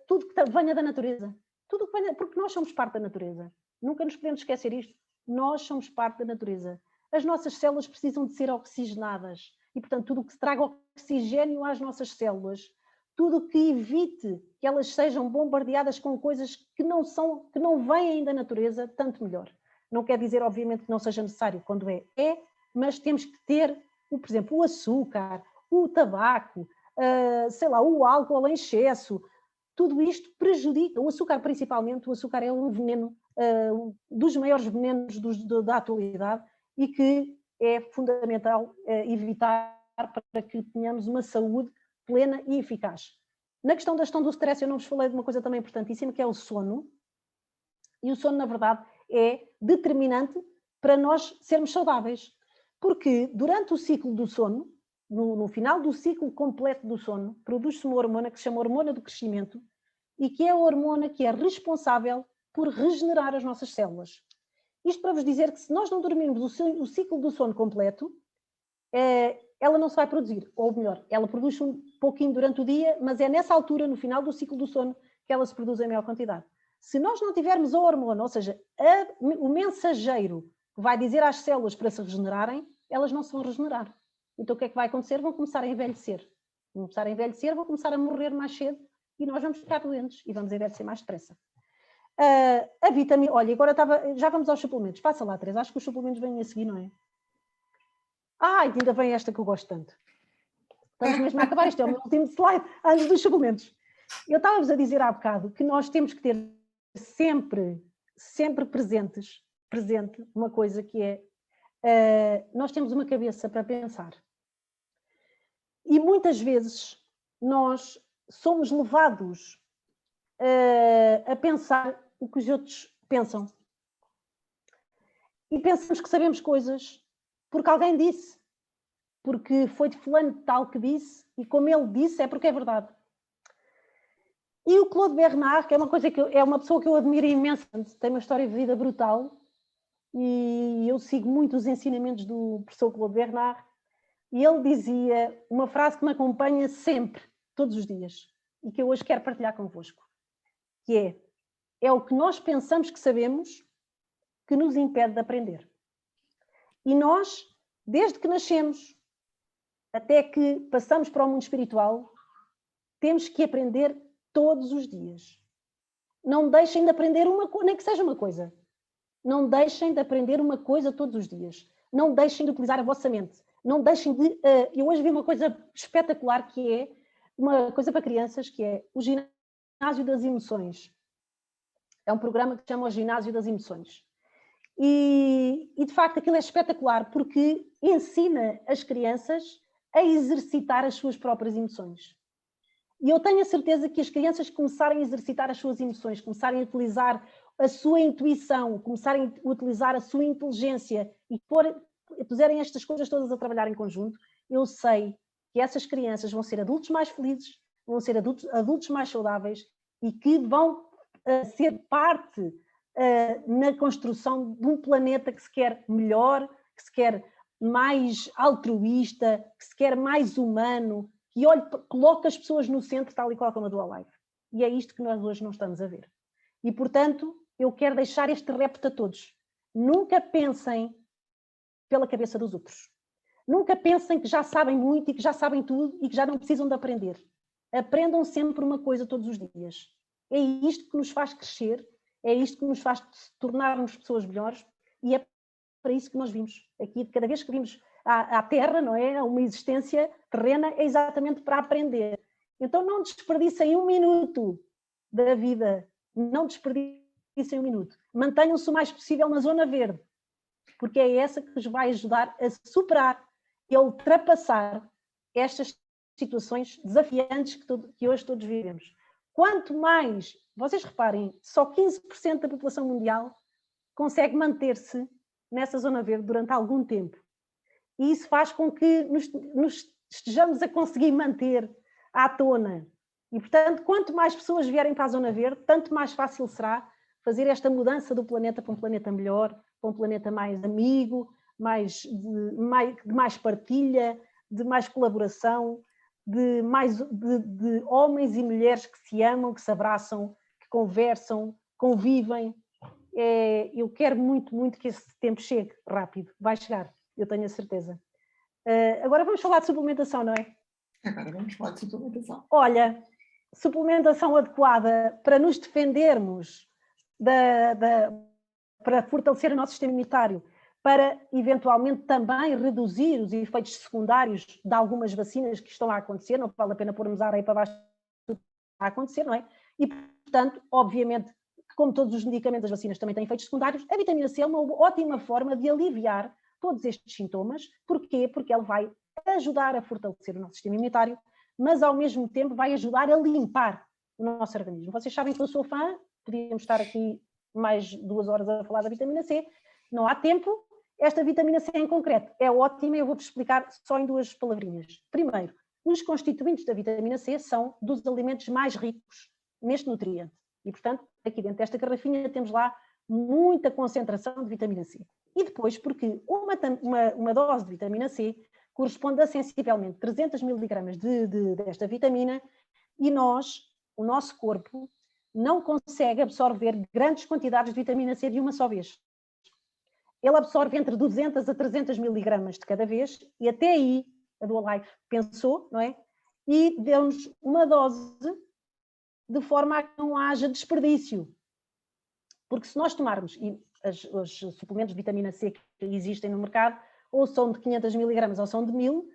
S2: tudo que venha da natureza. Tudo que venha, porque nós somos parte da natureza. Nunca nos podemos esquecer isto. Nós somos parte da natureza. As nossas células precisam de ser oxigenadas e, portanto, tudo o que traga oxigênio às nossas células, tudo o que evite que elas sejam bombardeadas com coisas que não vêm da natureza, tanto melhor. Não quer dizer, obviamente, que não seja necessário quando é, mas temos que ter, por exemplo, o açúcar, o tabaco, o álcool em excesso. Tudo isto prejudica, o açúcar principalmente, o açúcar é um veneno, dos maiores venenos da atualidade e que é fundamental evitar para que tenhamos uma saúde plena e eficaz. Na questão da gestão do stress, eu não vos falei de uma coisa também importantíssima, que é o sono. E o sono, na verdade, é determinante para nós sermos saudáveis. Porque durante o ciclo do sono, no final do ciclo completo do sono, produz-se uma hormona que se chama hormona do crescimento e que é a hormona que é responsável por regenerar as nossas células. Isto para vos dizer que se nós não dormirmos o ciclo do sono completo, ela não se vai produzir. Ou melhor, ela produz um pouquinho durante o dia, mas é nessa altura, no final do ciclo do sono, que ela se produz em maior quantidade. Se nós não tivermos a hormona, ou seja, o mensageiro que vai dizer às células para se regenerarem, elas não se vão regenerar. Então o que é que vai acontecer? Vão começar a envelhecer. Vão começar a morrer mais cedo e nós vamos ficar doentes e vamos envelhecer mais depressa. A vitamina... Olha, agora já vamos aos suplementos. Passa lá, Teresa. Acho que os suplementos vêm a seguir, não é? Ainda vem esta que eu gosto tanto. Estamos mesmo a acabar. Este é o meu último slide antes dos suplementos. Eu estava-vos a dizer há bocado que nós temos que ter sempre presente uma coisa que é nós temos uma cabeça para pensar. E muitas vezes nós somos levados a pensar o que os outros pensam. E pensamos que sabemos coisas porque alguém disse, porque foi de fulano de tal que disse, e como ele disse é porque é verdade. E o Claude Bernard, que é uma pessoa que eu admiro imenso, tem uma história de vida brutal, e eu sigo muito os ensinamentos do professor Claude Bernard, e ele dizia uma frase que me acompanha sempre, todos os dias, e que eu hoje quero partilhar convosco. que é o que nós pensamos que sabemos que nos impede de aprender. E nós, desde que nascemos até que passamos para o mundo espiritual, temos que aprender todos os dias. Não deixem de aprender uma coisa, nem que seja uma coisa. Não deixem de aprender uma coisa todos os dias. Não deixem de utilizar a vossa mente. Não deixem de... eu hoje vi uma coisa espetacular, que é uma coisa para crianças, que é o Ginásio das Emoções. É um programa que se chama o Ginásio das Emoções. E de facto aquilo é espetacular, porque ensina as crianças a exercitar as suas próprias emoções. E eu tenho a certeza que as crianças começarem a exercitar as suas emoções, começarem a utilizar a sua intuição, começarem a utilizar a sua inteligência e puserem estas coisas todas a trabalhar em conjunto, eu sei que essas crianças vão ser adultos mais felizes, vão ser adultos mais saudáveis e que vão ser parte na construção de um planeta que se quer melhor, que se quer mais altruísta, que se quer mais humano, que coloca as pessoas no centro, tal e qual como a do Alive. E é isto que nós hoje não estamos a ver. E, portanto, eu quero deixar este repto a todos. Nunca pensem pela cabeça dos outros. Nunca pensem que já sabem muito e que já sabem tudo e que já não precisam de aprender. Aprendam sempre uma coisa todos os dias. É isto que nos faz crescer, é isto que nos faz tornar-nos pessoas melhores e é para isso que nós vimos. Aqui, cada vez que vimos à Terra, não é? Uma existência terrena, é exatamente para aprender. Então não desperdicem um minuto da vida. Não desperdicem um minuto. Mantenham-se o mais possível na zona verde, porque é essa que vos vai ajudar a superar e a ultrapassar estas situações desafiantes que hoje todos vivemos. Quanto mais, vocês reparem, só 15% da população mundial consegue manter-se nessa zona verde durante algum tempo. E isso faz com que nos estejamos a conseguir manter à tona. E, portanto, quanto mais pessoas vierem para a zona verde, tanto mais fácil será fazer esta mudança do planeta para um planeta melhor, para um planeta mais amigo, de mais partilha, de mais colaboração, de homens e mulheres que se amam, que se abraçam, que conversam, convivem. Eu quero muito, muito que esse tempo chegue rápido. Vai chegar, eu tenho a certeza. Agora vamos falar de suplementação, não é?
S1: Agora vamos falar de suplementação.
S2: Olha, suplementação adequada para nos defendermos, para fortalecer o nosso sistema imunitário, para eventualmente também reduzir os efeitos secundários de algumas vacinas que estão a acontecer, não vale a pena pormos a areia para baixo do que está a acontecer, não é? E, portanto, obviamente, como todos os medicamentos, as vacinas também têm efeitos secundários, a vitamina C é uma ótima forma de aliviar todos estes sintomas. Porquê? Porque ela vai ajudar a fortalecer o nosso sistema imunitário, mas ao mesmo tempo vai ajudar a limpar o nosso organismo. Vocês sabem que eu sou fã, podíamos estar aqui mais 2 horas a falar da vitamina C, não há tempo. Esta vitamina C em concreto é ótima e eu vou-vos explicar só em 2 palavrinhas. Primeiro, os constituintes da vitamina C são dos alimentos mais ricos neste nutriente. E, portanto, aqui dentro desta garrafinha temos lá muita concentração de vitamina C. E depois, porque uma dose de vitamina C corresponde a sensivelmente 300 miligramas desta vitamina e o nosso corpo, não consegue absorver grandes quantidades de vitamina C de uma só vez. Ele absorve entre 200 a 300 miligramas de cada vez e até aí a do Alive pensou, não é? E deu-nos uma dose de forma a que não haja desperdício. Porque se nós tomarmos, e os suplementos de vitamina C que existem no mercado, ou são de 500 miligramas ou são de 1000,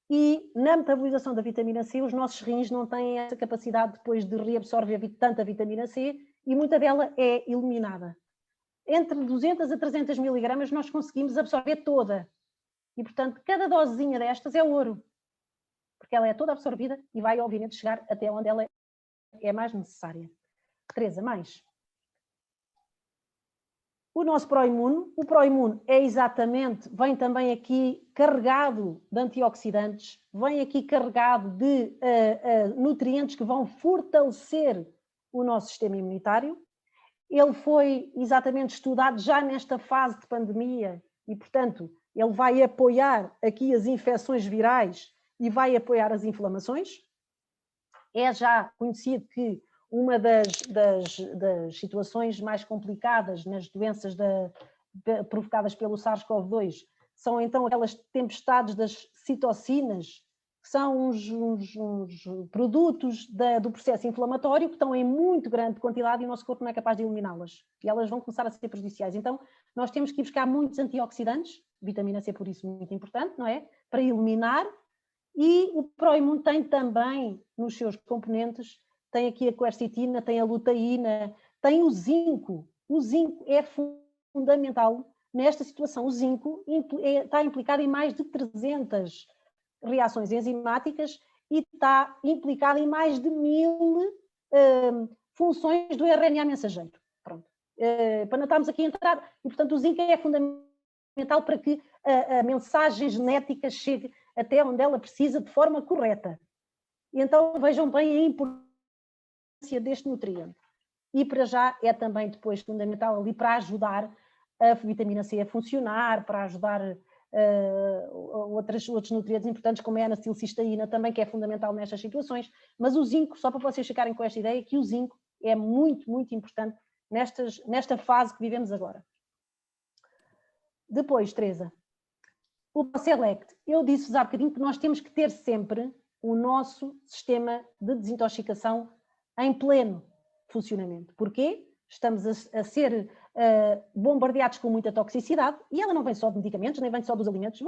S2: e na metabolização da vitamina C os nossos rins não têm essa capacidade depois de reabsorver tanta vitamina C e muita dela é eliminada. Entre 200 a 300 miligramas nós conseguimos absorver toda. E, portanto, cada dosezinha destas é ouro. Porque ela é toda absorvida e vai, obviamente, chegar até onde ela é mais necessária. Teresa, mais. O nosso pró-imuno, o pró-imuno é exatamente, vem também aqui carregado de antioxidantes, vem aqui carregado de nutrientes que vão fortalecer o nosso sistema imunitário. Ele foi exatamente estudado já nesta fase de pandemia e, portanto, ele vai apoiar aqui as infecções virais e vai apoiar as inflamações. É já conhecido que uma das situações mais complicadas nas doenças provocadas pelo SARS-CoV-2 são então aquelas tempestades das citocinas, que são uns produtos do processo inflamatório que estão em muito grande quantidade e o nosso corpo não é capaz de eliminá-las. E elas vão começar a ser prejudiciais. Então, nós temos que ir buscar muitos antioxidantes, vitamina C por isso muito importante, não é? Para eliminar. E o Proimune tem também, nos seus componentes, tem aqui a quercetina, tem a luteína, tem o zinco. O zinco é fundamental nesta situação. O zinco está implicado em mais de 300 reações enzimáticas e está implicado em mais de 1000 funções do RNA mensageiro. Pronto. Para não estarmos aqui a entrar, e portanto o zinco é fundamental para que a mensagem genética chegue até onde ela precisa de forma correta. E então vejam bem a importância deste nutriente. E para já é também depois fundamental ali para ajudar a vitamina C a funcionar, para ajudar outros nutrientes importantes como é a N-acetilcisteína também, que é fundamental nestas situações. Mas o zinco, só para vocês ficarem com esta ideia, que o zinco é muito, muito importante nesta fase que vivemos agora. Depois, Teresa, o Select. Eu disse-vos há bocadinho que nós temos que ter sempre o nosso sistema de desintoxicação em pleno funcionamento. Porquê? Estamos a ser bombardeados com muita toxicidade e ela não vem só de medicamentos, nem vem só dos alimentos,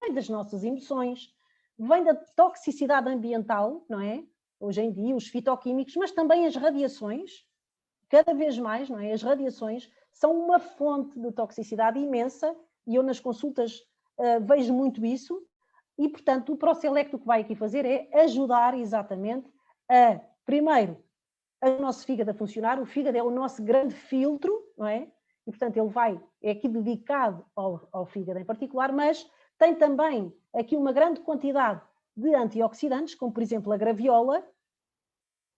S2: vem das nossas emoções, vem da toxicidade ambiental, não é? Hoje em dia, os fitoquímicos, mas também as radiações, cada vez mais, não é? As radiações são uma fonte de toxicidade imensa e eu nas consultas vejo muito isso e, portanto, o ProSelect o que vai aqui fazer é ajudar exatamente primeiro, o nosso fígado a funcionar. O fígado é o nosso grande filtro, não é? E, portanto, ele é aqui dedicado ao fígado em particular, mas tem também aqui uma grande quantidade de antioxidantes, como, por exemplo, a graviola,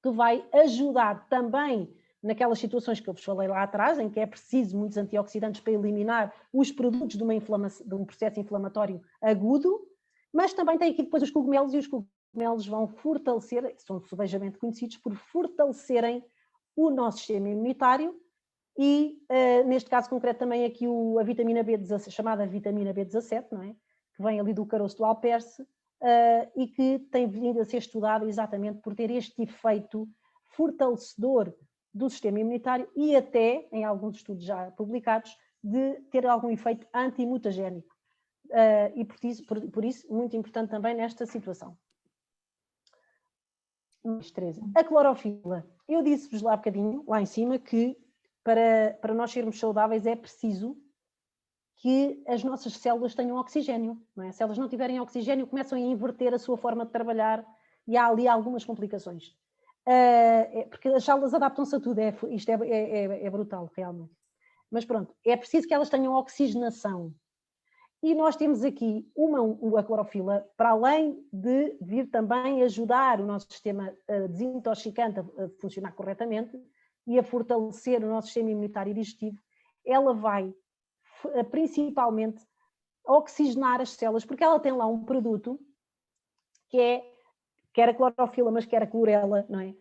S2: que vai ajudar também naquelas situações que eu vos falei lá atrás, em que é preciso muitos antioxidantes para eliminar os produtos de um processo inflamatório agudo, mas também tem aqui depois os cogumelos, e os cogumelos vão fortalecer, são subejamente conhecidos por fortalecerem o nosso sistema imunitário e, neste caso concreto, também aqui a vitamina B17, chamada vitamina B17, não é? Que vem ali do caroço do alperce e que tem vindo a ser estudado exatamente por ter este efeito fortalecedor do sistema imunitário e até, em alguns estudos já publicados, de ter algum efeito antimutagénico. E por isso, muito importante também nesta situação. Teresa, a clorofila. Eu disse-vos lá um bocadinho, lá em cima, que para nós sermos saudáveis é preciso que as nossas células tenham oxigênio. Não é? Se elas não tiverem oxigênio, começam a inverter a sua forma de trabalhar e há ali algumas complicações. Porque as células adaptam-se a tudo, isto é brutal, realmente. Mas pronto, é preciso que elas tenham oxigenação. E nós temos aqui a clorofila, para além de vir também ajudar o nosso sistema desintoxicante a funcionar corretamente e a fortalecer o nosso sistema imunitário e digestivo, ela vai principalmente oxigenar as células, porque ela tem lá um produto que é, quer a clorofila, mas quer a clorela, não é?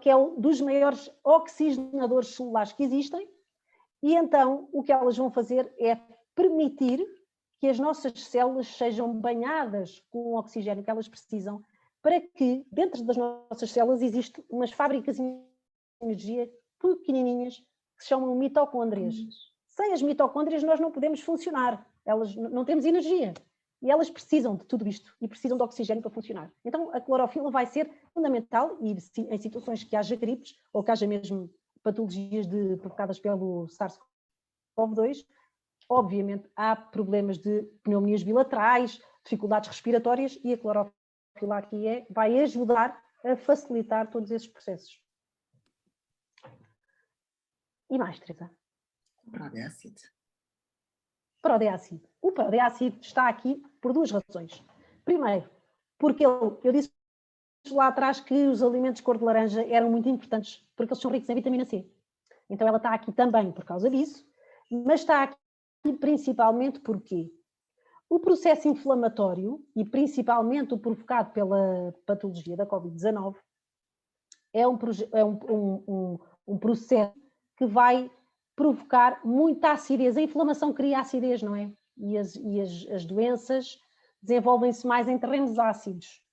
S2: Que é um dos maiores oxigenadores celulares que existem, e então o que elas vão fazer é permitir que as nossas células sejam banhadas com o oxigênio que elas precisam, para que dentro das nossas células existem umas fábricas de energia pequenininhas que se chamam mitocôndrias. Sem as mitocôndrias nós não podemos funcionar, elas não temos energia. E elas precisam de tudo isto e precisam de oxigênio para funcionar. Então a clorofila vai ser fundamental e em situações que haja gripes ou que haja mesmo patologias provocadas pelo SARS-CoV-2, obviamente há problemas de pneumonias bilaterais, dificuldades respiratórias e a clorofila aqui vai ajudar a facilitar todos esses processos. E mais, Teresa?
S1: Prodeácido.
S2: Prodeácido. O prodeácido está aqui por duas razões. Primeiro, porque eu disse lá atrás que os alimentos cor de laranja eram muito importantes porque eles são ricos em vitamina C. Então ela está aqui também por causa disso, mas está aqui principalmente porque o processo inflamatório, e principalmente o provocado pela patologia da Covid-19, é um processo que vai provocar muita acidez. A inflamação cria acidez, não é? E as doenças desenvolvem-se mais em terrenos ácidos.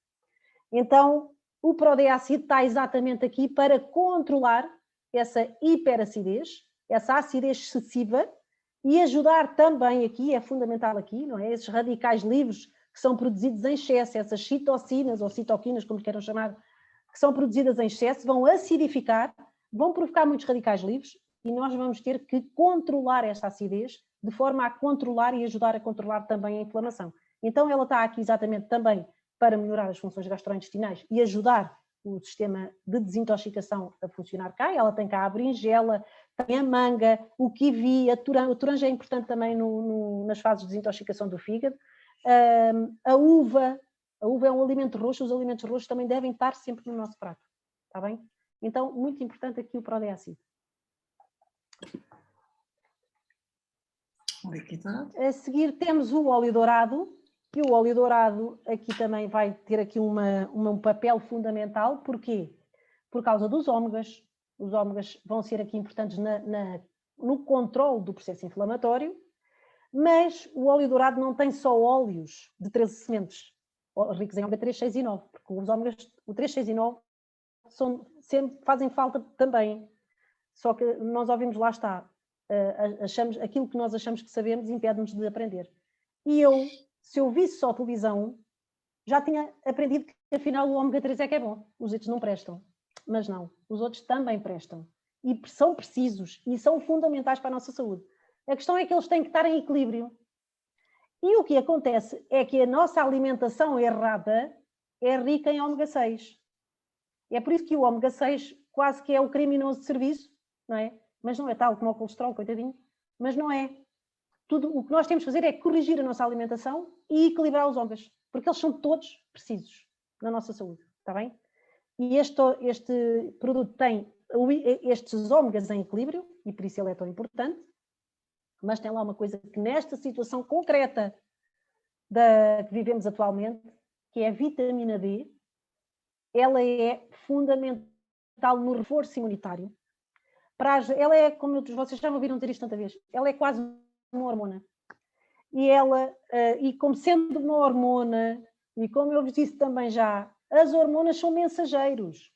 S2: Então, o ProDAcid está exatamente aqui para controlar essa hiperacidez, essa acidez excessiva, e ajudar também aqui, é fundamental aqui, não é? Esses radicais livres que são produzidos em excesso, essas citocinas ou citoquinas, como queiram chamar, que são produzidas em excesso, vão acidificar, vão provocar muitos radicais livres e nós vamos ter que controlar esta acidez de forma a controlar e ajudar a controlar também a inflamação. Então ela está aqui exatamente também para melhorar as funções gastrointestinais e ajudar o sistema de desintoxicação a funcionar cá. Ela tem cá a berinjela, tem a manga, o kiwi, o toranja é importante também nas fases de desintoxicação do fígado. A uva é um alimento roxo, os alimentos roxos também devem estar sempre no nosso prato, está bem? Então, muito importante aqui o ProDAcid. A seguir temos o óleo dourado, e o óleo dourado aqui também vai ter aqui um papel fundamental. Porquê? Por causa dos ômegas. Os ômegas vão ser aqui importantes no controle do processo inflamatório, mas o óleo dourado não tem só óleos de 13 sementes ricos em ômega 3, 6 e 9, porque os ômegas, o 3, 6 e 9, sempre fazem falta também. Só que nós ouvimos, lá está, aquilo que nós achamos que sabemos impede-nos de aprender. E se eu visse só televisão, já tinha aprendido que afinal o ômega 3 é que é bom, os outros não prestam. Mas não, os outros também prestam. E são precisos e são fundamentais para a nossa saúde. A questão é que eles têm que estar em equilíbrio. E o que acontece é que a nossa alimentação errada é rica em ômega 6. É por isso que o ômega 6 quase que é o criminoso de serviço, não é? Mas não é tal como o colesterol, coitadinho. Mas não é. Tudo o que nós temos que fazer é corrigir a nossa alimentação e equilibrar os ômegas, porque eles são todos precisos na nossa saúde, está bem? E este produto tem estes ômegas em equilíbrio, e por isso ele é tão importante, mas tem lá uma coisa que nesta situação concreta que vivemos atualmente, que é a vitamina D, ela é fundamental no reforço imunitário. Ela é, como vocês já me ouviram dizer isto tanta vez, ela é quase uma hormona. E como sendo uma hormona, e como eu vos disse também já, as hormonas são mensageiros.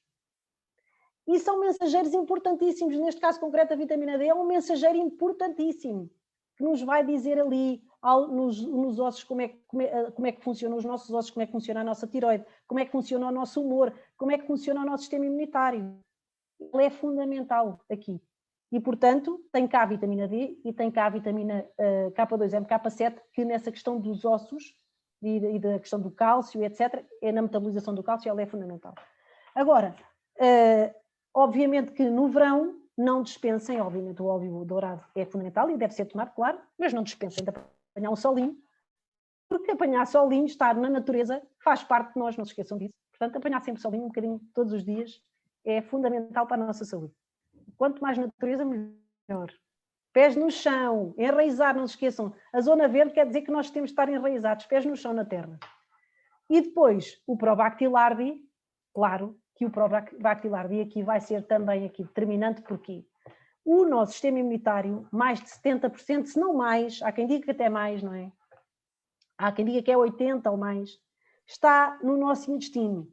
S2: E são mensageiros importantíssimos. Neste caso concreto, a vitamina D é um mensageiro importantíssimo, que nos vai dizer ali nos ossos como é que funcionam os nossos ossos, como é que funciona a nossa tireoide, como é que funciona o nosso humor, como é que funciona o nosso sistema imunitário. Ele é fundamental aqui. E, portanto, tem cá a vitamina D e tem cá a vitamina K2M, K7, que nessa questão dos ossos e da questão do cálcio, etc., na metabolização do cálcio, ela é fundamental. Agora, obviamente que no verão não dispensem, obviamente o óleo dourado é fundamental e deve ser tomado, claro, mas não dispensem de apanhar um solinho, porque apanhar solinho, estar na natureza, faz parte de nós, não se esqueçam disso. Portanto, apanhar sempre solinho, um bocadinho todos os dias, é fundamental para a nossa saúde. Quanto mais natureza, melhor. Pés no chão, enraizar, não se esqueçam. A zona verde quer dizer que nós temos de estar enraizados, pés no chão na terra. E depois, o Probactilardi, claro que o Probactilardi aqui vai ser também aqui determinante, porque o nosso sistema imunitário, mais de 70%, se não mais, há quem diga que até mais, não é? Há quem diga que é 80% ou mais, está no nosso intestino.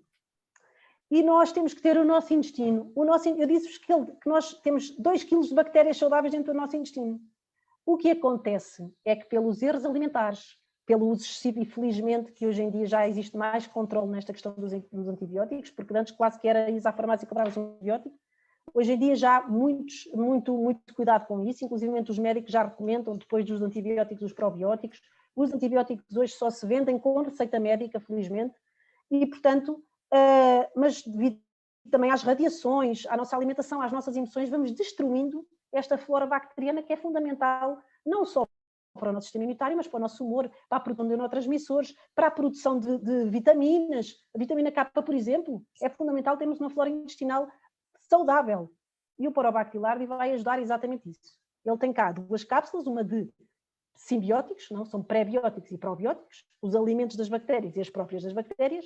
S2: E nós temos que ter o nosso intestino. Eu disse-vos que nós temos 2 kg de bactérias saudáveis dentro do nosso intestino. O que acontece é que pelos erros alimentares, pelo uso excessivo, e felizmente que hoje em dia já existe mais controle nesta questão dos antibióticos, porque antes quase que era ir à farmácia e comprar um antibiótico. Hoje em dia já há muito cuidado com isso, inclusive os médicos já recomendam, depois dos antibióticos, os probióticos. Os antibióticos hoje só se vendem com receita médica, felizmente, e portanto... mas devido também às radiações, à nossa alimentação, às nossas emoções, vamos destruindo esta flora bacteriana que é fundamental não só para o nosso sistema imunitário, mas para o nosso humor, para a produção de neurotransmissores, para a produção de vitaminas. A vitamina K, por exemplo, é fundamental termos uma flora intestinal saudável. E o Probactilardi vai ajudar exatamente isso. Ele tem cá 2 cápsulas, uma de simbióticos, não? São pré-bióticos e probióticos, os alimentos das bactérias e as próprias das bactérias,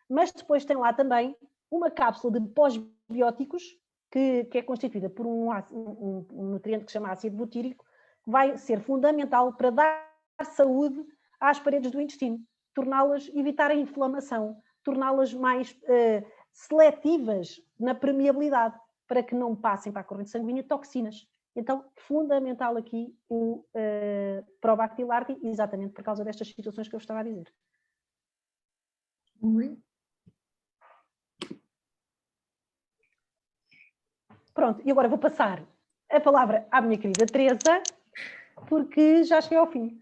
S2: mas depois tem lá também uma cápsula de pós-bióticos que é constituída por um nutriente que se chama ácido butírico, que vai ser fundamental para dar saúde às paredes do intestino, torná-las, evitar a inflamação, torná-las mais seletivas na permeabilidade, para que não passem para a corrente sanguínea toxinas. Então, fundamental aqui o Probactil-ART, exatamente por causa destas situações que eu estava a dizer. Pronto, e agora vou passar a palavra à minha querida Teresa, porque já cheguei ao fim.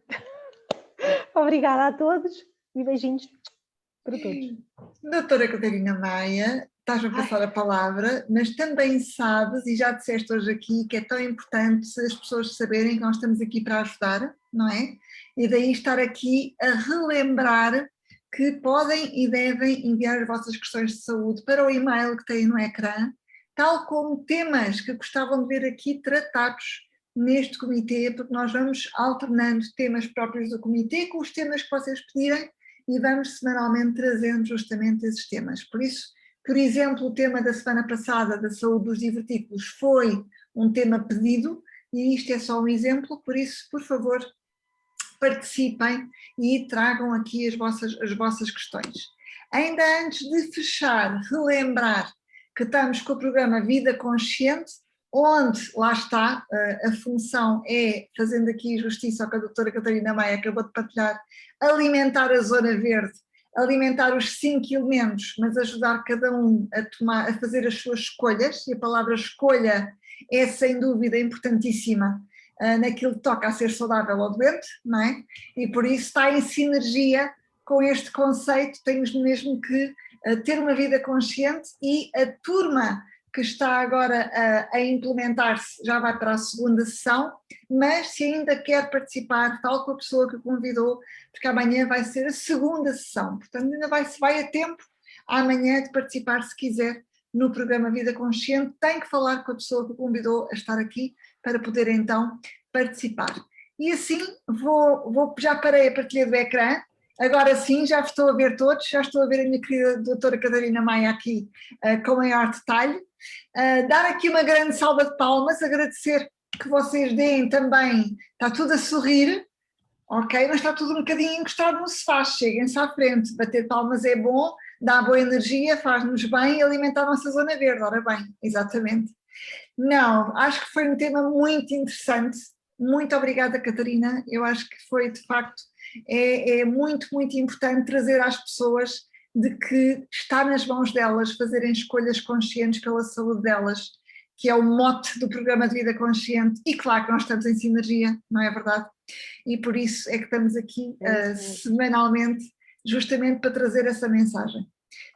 S2: Obrigada a todos e beijinhos para todos.
S1: Doutora Catarina Maia, estás a passar a palavra, mas também sabes, e já disseste hoje aqui, que é tão importante as pessoas saberem que nós estamos aqui para ajudar, não é? E daí estar aqui a relembrar que podem e devem enviar as vossas questões de saúde para o e-mail que têm no ecrã, tal como temas que gostavam de ver aqui tratados neste comitê, porque nós vamos alternando temas próprios do comitê com os temas que vocês pedirem e vamos semanalmente trazendo justamente esses temas. Por isso, por exemplo, o tema da semana passada da saúde dos divertículos foi um tema pedido e isto é só um exemplo, por isso, por favor, participem e tragam aqui as vossas questões. Ainda antes de fechar, relembrar que estamos com o programa Vida Consciente, onde, lá está, a função é, fazendo aqui justiça ao que a doutora Catarina Maia acabou de partilhar, alimentar a zona verde, alimentar os 5 elementos, mas ajudar cada um a fazer as suas escolhas, e a palavra escolha é sem dúvida importantíssima naquilo que toca a ser saudável ou doente, não é? E por isso está em sinergia com este conceito, temos mesmo que ter uma vida consciente, e a turma que está agora a implementar-se já vai para a segunda sessão, mas se ainda quer participar, tal com a pessoa que convidou, porque amanhã vai ser a segunda sessão, portanto ainda vai a tempo amanhã de participar se quiser no programa Vida Consciente, tem que falar com a pessoa que convidou a estar aqui para poder então participar. E assim já parei a partilha do ecrã. Agora sim, já estou a ver todos, já estou a ver a minha querida doutora Catarina Maia aqui com maior detalhe. Dar aqui uma grande salva de palmas, agradecer que vocês deem também, está tudo a sorrir, ok? Mas está tudo um bocadinho encostado no sofá, cheguem-se à frente, bater palmas é bom, dá boa energia, faz-nos bem e alimenta a nossa zona verde, ora bem, exatamente. Não, acho que foi um tema muito interessante, muito obrigada Catarina, eu acho que foi de facto, é muito, muito importante trazer às pessoas de que está nas mãos delas fazerem escolhas conscientes pela saúde delas, que é o mote do programa de Vida Consciente, e claro que nós estamos em sinergia, não é verdade? E por isso é que estamos aqui semanalmente, justamente para trazer essa mensagem,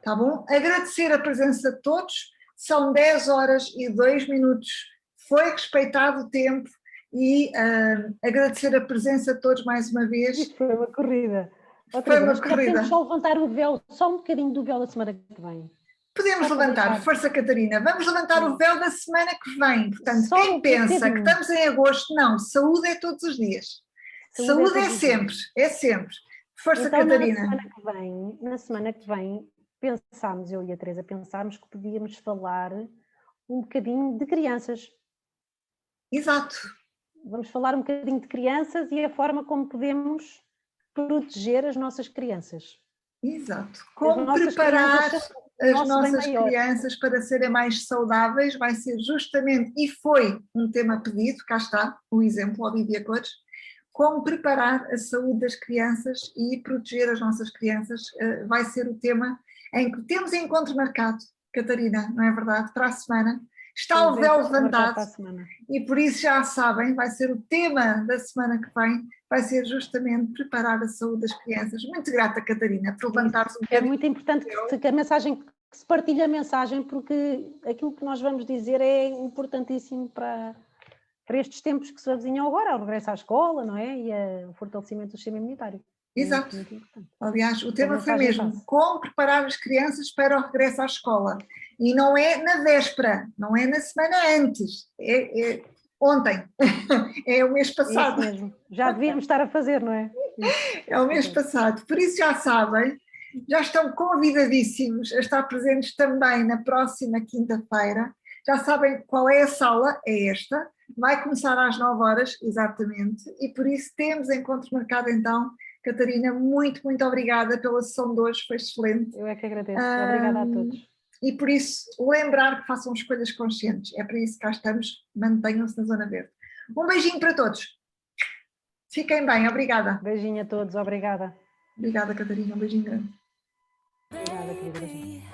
S1: tá bom? Agradecer a presença de todos, são 10 horas e 2 minutos, foi respeitado o tempo, e agradecer a presença de todos mais uma vez.
S2: Isto foi uma corrida.
S1: Foi uma corrida.
S2: Podemos só levantar o véu, só um bocadinho do véu da semana que vem.
S1: Podemos levantar, força Catarina, vamos levantar o véu da semana que vem. Portanto, só quem pensa que estamos em agosto, não, saúde é todos os dias. Saúde é sempre, é sempre. Força
S2: então,
S1: Catarina.
S2: Na semana que vem, pensámos, eu e a Teresa, pensámos que podíamos falar um bocadinho de crianças.
S1: Exato.
S2: Vamos falar um bocadinho de crianças e a forma como podemos proteger as nossas crianças.
S1: Exato. Como preparar as nossas crianças para serem mais saudáveis vai ser justamente, e foi um tema pedido, cá está o exemplo, Olivia Cores, como preparar a saúde das crianças e proteger as nossas crianças vai ser o tema em que temos encontro marcado, Catarina, não é verdade? Para a semana. Está o véu levantado e por isso já sabem, vai ser o tema da semana que vem, vai ser justamente preparar a saúde das crianças. Muito grata, Catarina, por levantar-se um bocadinho.
S2: É muito importante que se partilhe a mensagem, porque aquilo que nós vamos dizer é importantíssimo para estes tempos que se avizinham agora, o regresso à escola, não é? E o fortalecimento do sistema imunitário.
S1: Exato. Aliás, o tema foi mesmo como preparar as crianças para o regresso à escola. E não é na véspera, não é na semana antes, é ontem, é o mês passado.
S2: É isso mesmo, já devíamos estar a fazer, não é?
S1: É o mês passado, por isso já sabem, Já estão convidadíssimos a estar presentes também na próxima quinta-feira. Já sabem qual é a sala, é esta. Vai começar às 9 horas, exatamente, e por isso temos encontro marcado então. Catarina, muito, muito obrigada pela sessão de hoje, foi excelente.
S2: Eu é que agradeço. Obrigada a todos.
S1: E por isso, lembrar que façam escolhas conscientes. É para isso que cá estamos, mantenham-se na zona verde. Um beijinho para todos. Fiquem bem, obrigada.
S2: Beijinho a todos, obrigada.
S1: Obrigada, Catarina, um beijinho grande.
S2: Obrigada, querida. Beijinho.